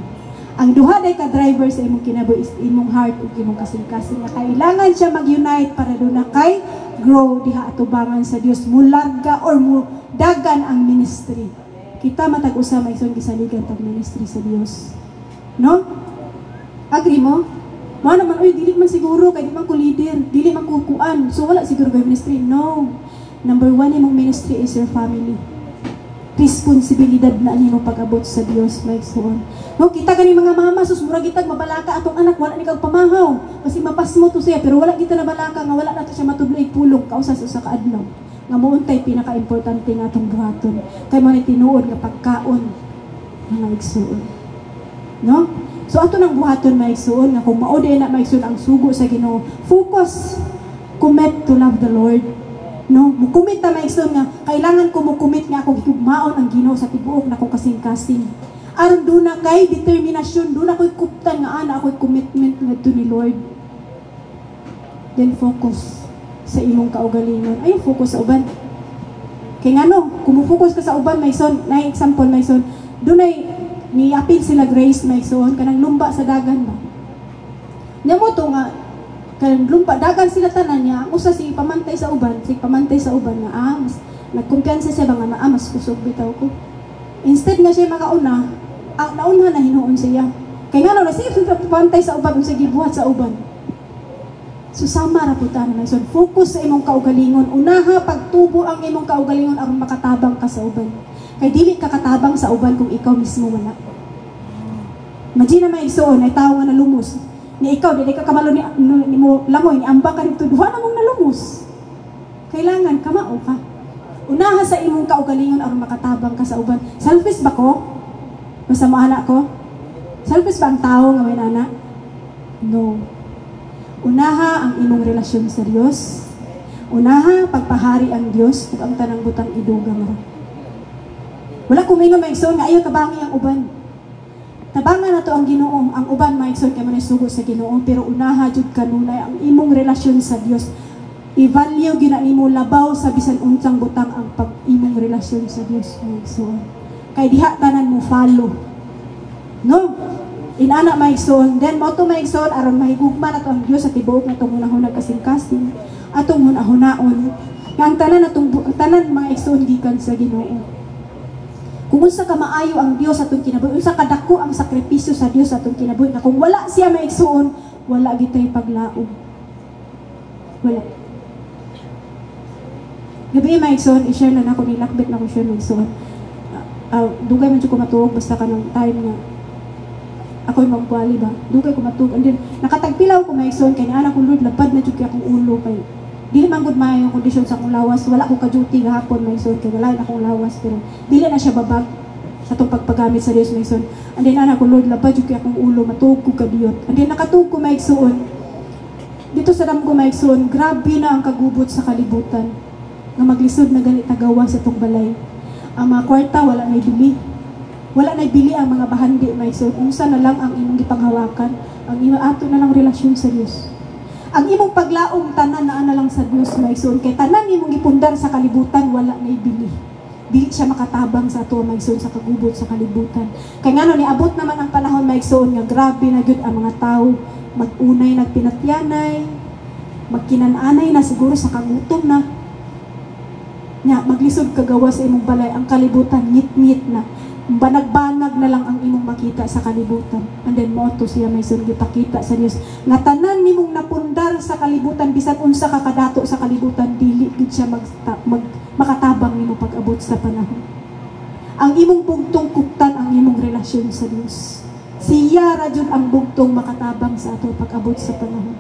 Ang duha day ka driver sa imong kinabuhi is imong heart ug imong kasing-kasing nga kailangan siya mag-unite para do na kay grow diha atubangan sa Dios mularga or mo dagan ang ministry. Kita matag usa may isong gisaligan tag ministry sa Dios. No? Agree mo? Mo naman oy dili man siguro kay di man ko leader, dili man ko kuan. So wala siguro kay ministry. No. Number 1 imong ministry is your family. Responsibilidad na nimo pag-abot sa Dios like so on. No, kita gani mga mama sus murag gitag mabalaka atong anak wala ni kag pamahaw kasi mapas mo to siya pero wala kita na balaka nga wala na to siya matudloy pulong kausa sa usa ka adlaw. Nga muuntay pinaka-importante nga atong buhaton kay mo ni tinuod nga pagkaon mga igsuon. No? So ato nang buhaton mga igsuon nga kung mao na mga igsuon ang sugo sa Ginoo. Focus, commit to love the Lord. No, mukumit ta maigsoon nga kailangan ko mukumit nga akong higugmaon ang Ginoo sa tibuok na akong kasing-kasing. Aron do na kay determinasyon, do na ko'y kuptan nga ana ako'y commitment ngadto ni Lord. Then focus sa imong kaugalingon. Ay focus sa uban. Kay ngano, kung mo-focus ka sa uban maigsoon, na example maigsoon, dunay ni-appeal sila Grace maigsoon kanang lumba sa dagan ba. Nya mo to nga kanang lumba dagan sila tanan niya, ang usa si pamantay sa uban nga mas nagkumpiyansa siya ba nga mas kusog bitaw ko. Instead nga siya makauna, ang nauna na hinuon siya. Kay ngano na siya pamantay sa uban usa gibuhat sa uban. So sama ra pud ta na so focus sa imong kaugalingon. Unaha pagtubo ang imong kaugalingon aron makatabang ka sa uban. Kay dili ka katabang sa uban kung ikaw mismo wala. Imagine na maigsoon ay tao nga nalumos. Ni ikaw dili ka kamalo ni mo langoy ni ambak ka dito duha na mong nalumos. Kailangan kamao ka. Unaha sa imong kaugalingon aron makatabang ka sa uban. Selfish ba ko? Masama anak ko? Selfish ba ang tao nga may anak? No. Unaha ang imong relasyon sa Dios. Unaha pagpahari ang Dios ug ang tanang butang idugang ra. Wala ko mingon maigsoon nga ayaw kabangi ang uban. Tabangan na to ang Ginoo, ang uban maigsoon kay manay sugo sa Ginoo, pero unaha jud kanunay ang imong relasyon sa Dios. I-value gina nimo labaw sa bisan unsang butang ang pag-imong relasyon sa Dios maigsoon. Kay diha tanan mo follow. No? Inana maigsoon, then mo to maigsoon aron mahigugma na to ang Dios sa tibuok na tong hunahunag kasing-kasing atong hunahunaon. Nga ang tanan mga igsoon gikan sa Ginoo. Kung unsa ka maayo ang Dios atong kinabuhi, unsa kadako ang sakripisyo sa Dios atong kinabuhi, na kung wala siya maigsuon, wala gitay paglaom. Wala. Gabi maigsuon, i-share na nako ni lakbit na ko share maigsuon. Dugay man jud ko matuog basta kanang time nga ako'y magwali ba. Dugay ko matuog. And then nakatagpilaw ko maigsuon kay ana ko Lord lapad na jud kay akong ulo kay dili man gud maayo ang kondisyon sa akong lawas. Wala ko ka-duty gahapon maigsoon kay wala na akong lawas pero dili na siya babag sa tong pagpagamit sa Dios maigsoon. And then ana ko Lord lapad jud kay akong ulo matuog ko kadiyot. And then nakatuog ko maigsoon. Dito sa dam ko maigsoon, grabe na ang kagubot sa kalibutan. Nga maglisod na ganit tagawa sa tong balay. Ang mga kwarta wala na bili. Wala na bili ang mga bahandi maigsoon. Unsa na lang ang imong gipanghawakan, ang imong ato na lang relasyon sa Dios. Ang imong paglaom tanan na lang sa Dios maigsoon. Kay tanan imong gipundar sa kalibutan wala na bili. Dili siya makatabang sa ato maigsoon sa kagubot sa kalibutan. Kay ngano ni abot naman ang panahon maigsoon nga grabe na gyud ang mga tawo mag-unay nagpinatyanay, magkinananay na siguro sa kagutom na. Nya maglisod kagawa sa imong balay ang kalibutan ngit-ngit na. Banag-banag na lang ang imong makita sa kalibutan. And then mo to siya may gipakita sa Dios. Nga tanan nimong napundar sa kalibutan bisan unsa ka kadato sa kalibutan dili gid siya makatabang nimo pag-abot sa panahon. Ang imong bugtong kuptan ang imong relasyon sa Dios. Siya ra jud ang bugtong makatabang sa ato pag-abot sa panahon.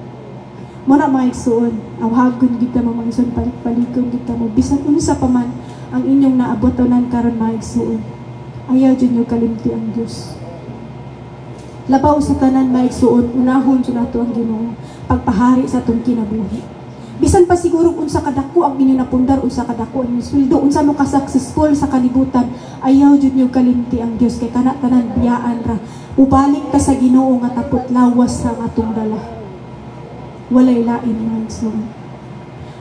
Mo na mga igsuon, awhagon gid ta mo mga igsuon palikpalikon gid ta mo bisan unsa pa man ang inyong naabotonan karon mga igsuon. Ayaw dyan yung kalimti ang Diyos. Labaw sa tanan maigsuon, unahon dyan nato ang Ginoo, pagpahari sa itong kinabuhi. Bisan pa siguro unsa kadako ang inyong napundar, unsa kadako ang inyong sweldo, unsa mo ka-successful sa kalibutan, ayaw dyan yung kalimti ang Diyos, kay tanan biyaan ra. Ubalik ka sa Ginoo nga tapot lawas sa atong dala. Walay lain man igsuon.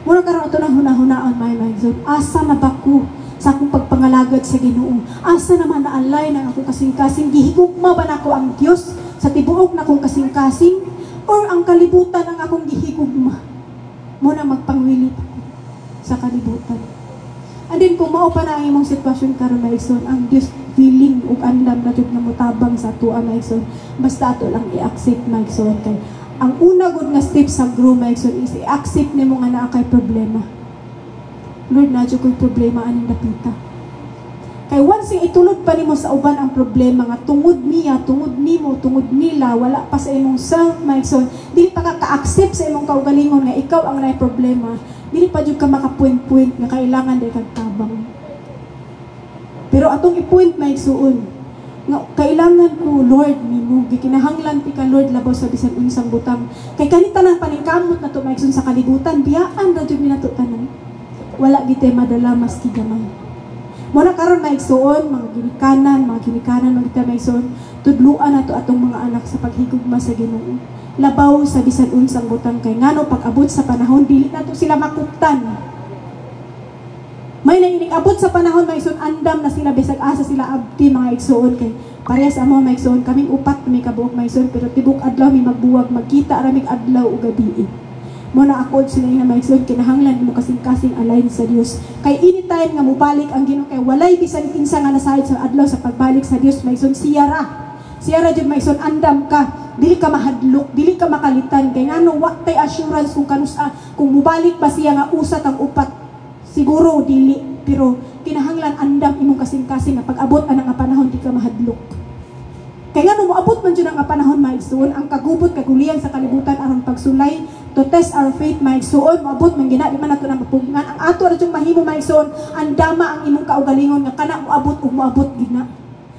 Muna karon ito ng hunahunaon maigsuon, asa na ba ko sa akong pagpangalagad sa Ginoo? Asa naman naalay ng akong kasing-kasing? Gihigugma ba na ako ang Diyos sa tibuok na akong kasing-kasing? Or ang kalibutan ang akong gihigugma? Muna magpangwilit sa kalibutan. And then kung mao pa na ang imong sitwasyon karon maigsoon, ang Diyos willing ug andam na jud nga motabang sa ato maigsoon. Basta ato lang i-accept maigsoon kay ang una gud nga step sa grow maigsoon is i-accept nimo nga naa kay problema. Lord, nadyo ko'y problema aning napita. Kay once yung itulod pa nimo sa uban ang problema nga tungod niya, tungod nimo, tungod nila, wala pa sa imong self maigsoon, dili pa ka ka-accept sa imong kaugalingon nga ikaw ang nay problema, dili pa jud ka maka-point nga kailangan day kag tabang. Pero atong i-point maigsoon nga kailangan ko Lord nimo, gikinahanglan ti ka Lord labaw sa bisan unsang butang. Kay kanita nang paningkamot na to maigsoon sa kalibutan, biyaan ra jud mi nato tanan. wala gite madala maski gamay. Muna karon maigsuon, mga ginikanan, mga gite maigsuon, tudluan nato atong mga anak sa paghigugma sa Ginoo. Labaw sa bisan unsang butang kay ngano pag-abot sa panahon dili nato sila makuptan. May nainig-abot sa panahon maigsuon andam na sila bisag asa sila abti mga igsuon kay parehas amo maigsuon kaming upat may kabuok maigsuon pero tibok adlaw mi magbuwag magkita ramig adlaw ug gabi. Muna ako sila nga maigsoon kinahanglan mo kasing-kasing align sa Dios. Kay anytime nga mobalik ang Ginoo kay walay bisan kinsa nga nasayod sa adlaw sa pagbalik sa Dios maigsoon siya ra. Siya ra jud maigsoon andam ka, dili ka mahadlok, dili ka makalitan kay ngano wa tay assurance kung kanusa kung mobalik pa siya nga usat ang upat. Siguro dili pero kinahanglan andam imong kasing-kasing nga pag-abot anang nga panahon di ka mahadlok. Kaya nga nung moabot man dyan ang panahon maigsuon, ang kagubot, kagulian sa kalibutan aron pagsulay, to test our faith maigsuon, moabot man gina, di man nato na mapugngan. Ang ato na dyan mahimo maigsuon, ang dama ang imong kaugalingon, nga kana moabot o moabot gina.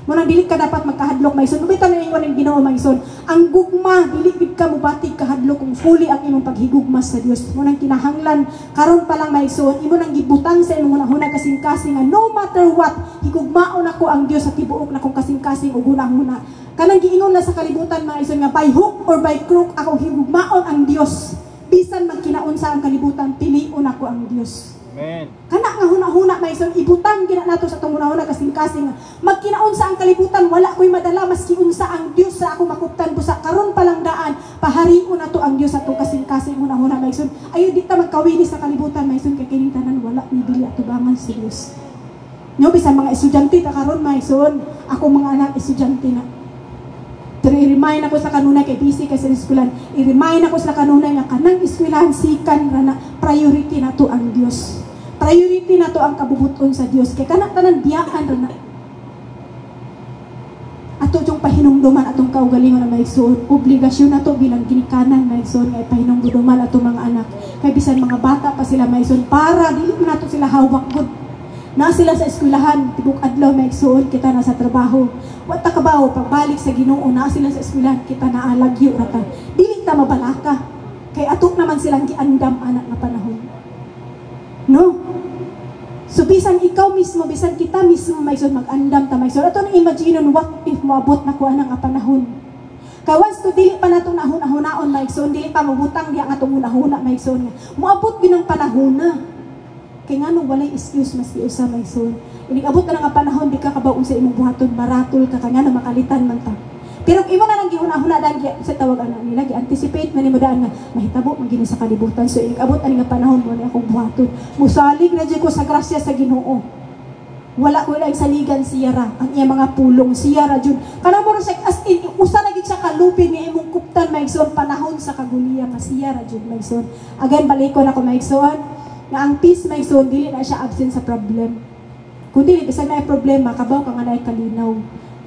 Munang dili ka dapat magkahadlok maigsuon, ubitan na yung Ginoo maigsuon. Ang gugma, dili gid ka mubatig kahadlok kung fully ang imong paghigugma sa Dios. Munang kinahanglan, karon pa lang maigsuon, imo nang gibutang sa imong hunahuna kasing-kasing, nga no matter what, higugmaon ako ang Dios sa tibuok na kung kasing-kasing ug hunahuna. Kanang giingon na sa kalibutan mga ison nga by hook or by crook ako higugmaon ang Dios. Bisan magkinaunsa ang kalibutan, piliun ako ang Dios. Amen. Kana nga hunahuna mga ison ibutang gina nato sa tong hunahuna kasing-kasing magkinaunsa ang kalibutan wala koy madala maski unsa ang Dios sa ako makuptan busa karon pa lang daan pahariun nato ang Dios sa tong kasing-kasing hunahuna mga ison. Ayo di ta magkawini sa kalibutan mga ison kay kining tanan wala ni dili atubangan sa Dios. Nyo bisan mga estudyante ta karon mga ison, ako mga anak estudyante na. Pero i-remind ako sa kanunay kay busy kay sa eskwelahan. I-remind ako sa kanunay nga kanang eskwelahan sikan na priority nato ang Dios. Priority nato ang kabubuton sa Dios kay kana tanan biyaan ra na. Ato yung pahinumduman atong kaugalingon na maigsuon, obligasyon nato bilang ginikanan maigsuon nga pahinumduman atong mga anak. Kay bisan mga bata pa sila maigsuon para dili nato sila hawak gud. Na sila sa eskwelahan, tibok adlaw maigsuon kita na sa trabaho. Wa ta kabaw pagbalik sa Ginoo na sila sa eskwelahan kita na alagyo ra ta. Dili ta mabalaka. Kay atok naman silang giandam anak na panahon. No? So bisan ikaw mismo, bisan kita mismo maigsuon mag-andam ta maigsuon. Ato na imagine what if moabot na ko anang panahon. Kay once to dili pa nato nahuna-hunaon maigsuon, dili pa mabutang diha nga atong hunahuna maigsuon. Moabot ginang panahon na. Kaya nga nung walay excuse mas iusa may soul. Inig-abot na nga panahon, di ka kabaong sa imong buhaton, baratol ka kanya na makalitan man ta. Pero imo na lang gihuna-huna dahil sa tawag anak nila, gi-anticipate man mo daan nga, mahitabo, magiging sa kalibutan. So inig-abot na nga panahon mo na akong buhaton. Musalig na dyan ko sa grasya sa Ginoo. Wala ko lang saligan siya ra, ang iya mga pulong siya ra dyan. Kanang mo siya, as in, usa na gid siya kalupin ni imong kuptan, maigsoon, panahon sa kaguliang nga siya ra dyan, maigsoon. Again, balikon ako maigsoon. Na ang peace may zone, dili na siya absent sa problem. Kung dili, bisag na ay problema, kabaw ka nga na ay kalinaw.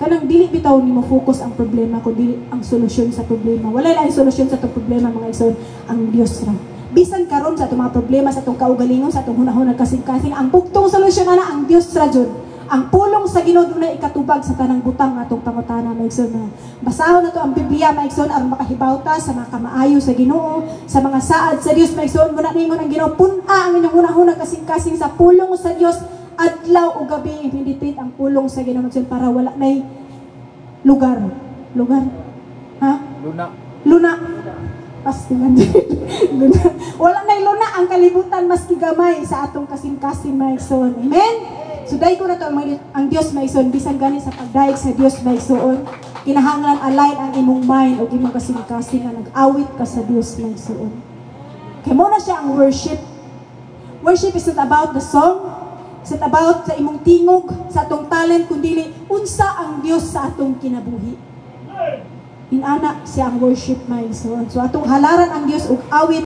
Kanang dili bitaw ni mo focus ang problema, kung dili ang solusyon sa problema. Wala lang ang solusyon sa itong problema, mga igsoon, ang Diyos ra. Bisan karon sa itong mga problema, sa itong kaugalingon, sa itong hunahon, kasing-kasing, ang bugtong solusyon na ang Diyos ra jud. Ang pulong sa Ginoo dunay ikatubag sa tanang butang atong pangutana maigsoon na. Basahon nato ang Biblia maigsoon aron makahibaw ta sa mga kamaayo sa Ginoo, sa mga saad sa Dios maigsoon muna ningon ang Ginoo pun-a ang inyong hunahuna kasing-kasing sa pulong sa Dios adlaw ug gabi i-meditate ang pulong sa Ginoo maigsoon para wala nay lugar. Lugar. Ha? Luna. Pastingan din. Luna. Wala nay luna ang kalibutan maski gamay sa atong kasing-kasing maigsoon. Amen. So dahil ko na ito ang Diyos maigsoon, bisan gani sa pagdaig sa Diyos maigsoon, kinahanglan align ang imong mind o imong kasing-kasing na nag-awit ka sa Diyos maigsoon. Kaya muna siya ang worship. Worship is not about the song, it's not about sa imong tingog, sa atong talent, kundi unsa ang Diyos sa atong kinabuhi. Inana siya ang worship maigsoon. So atong halaran ang Diyos ug awit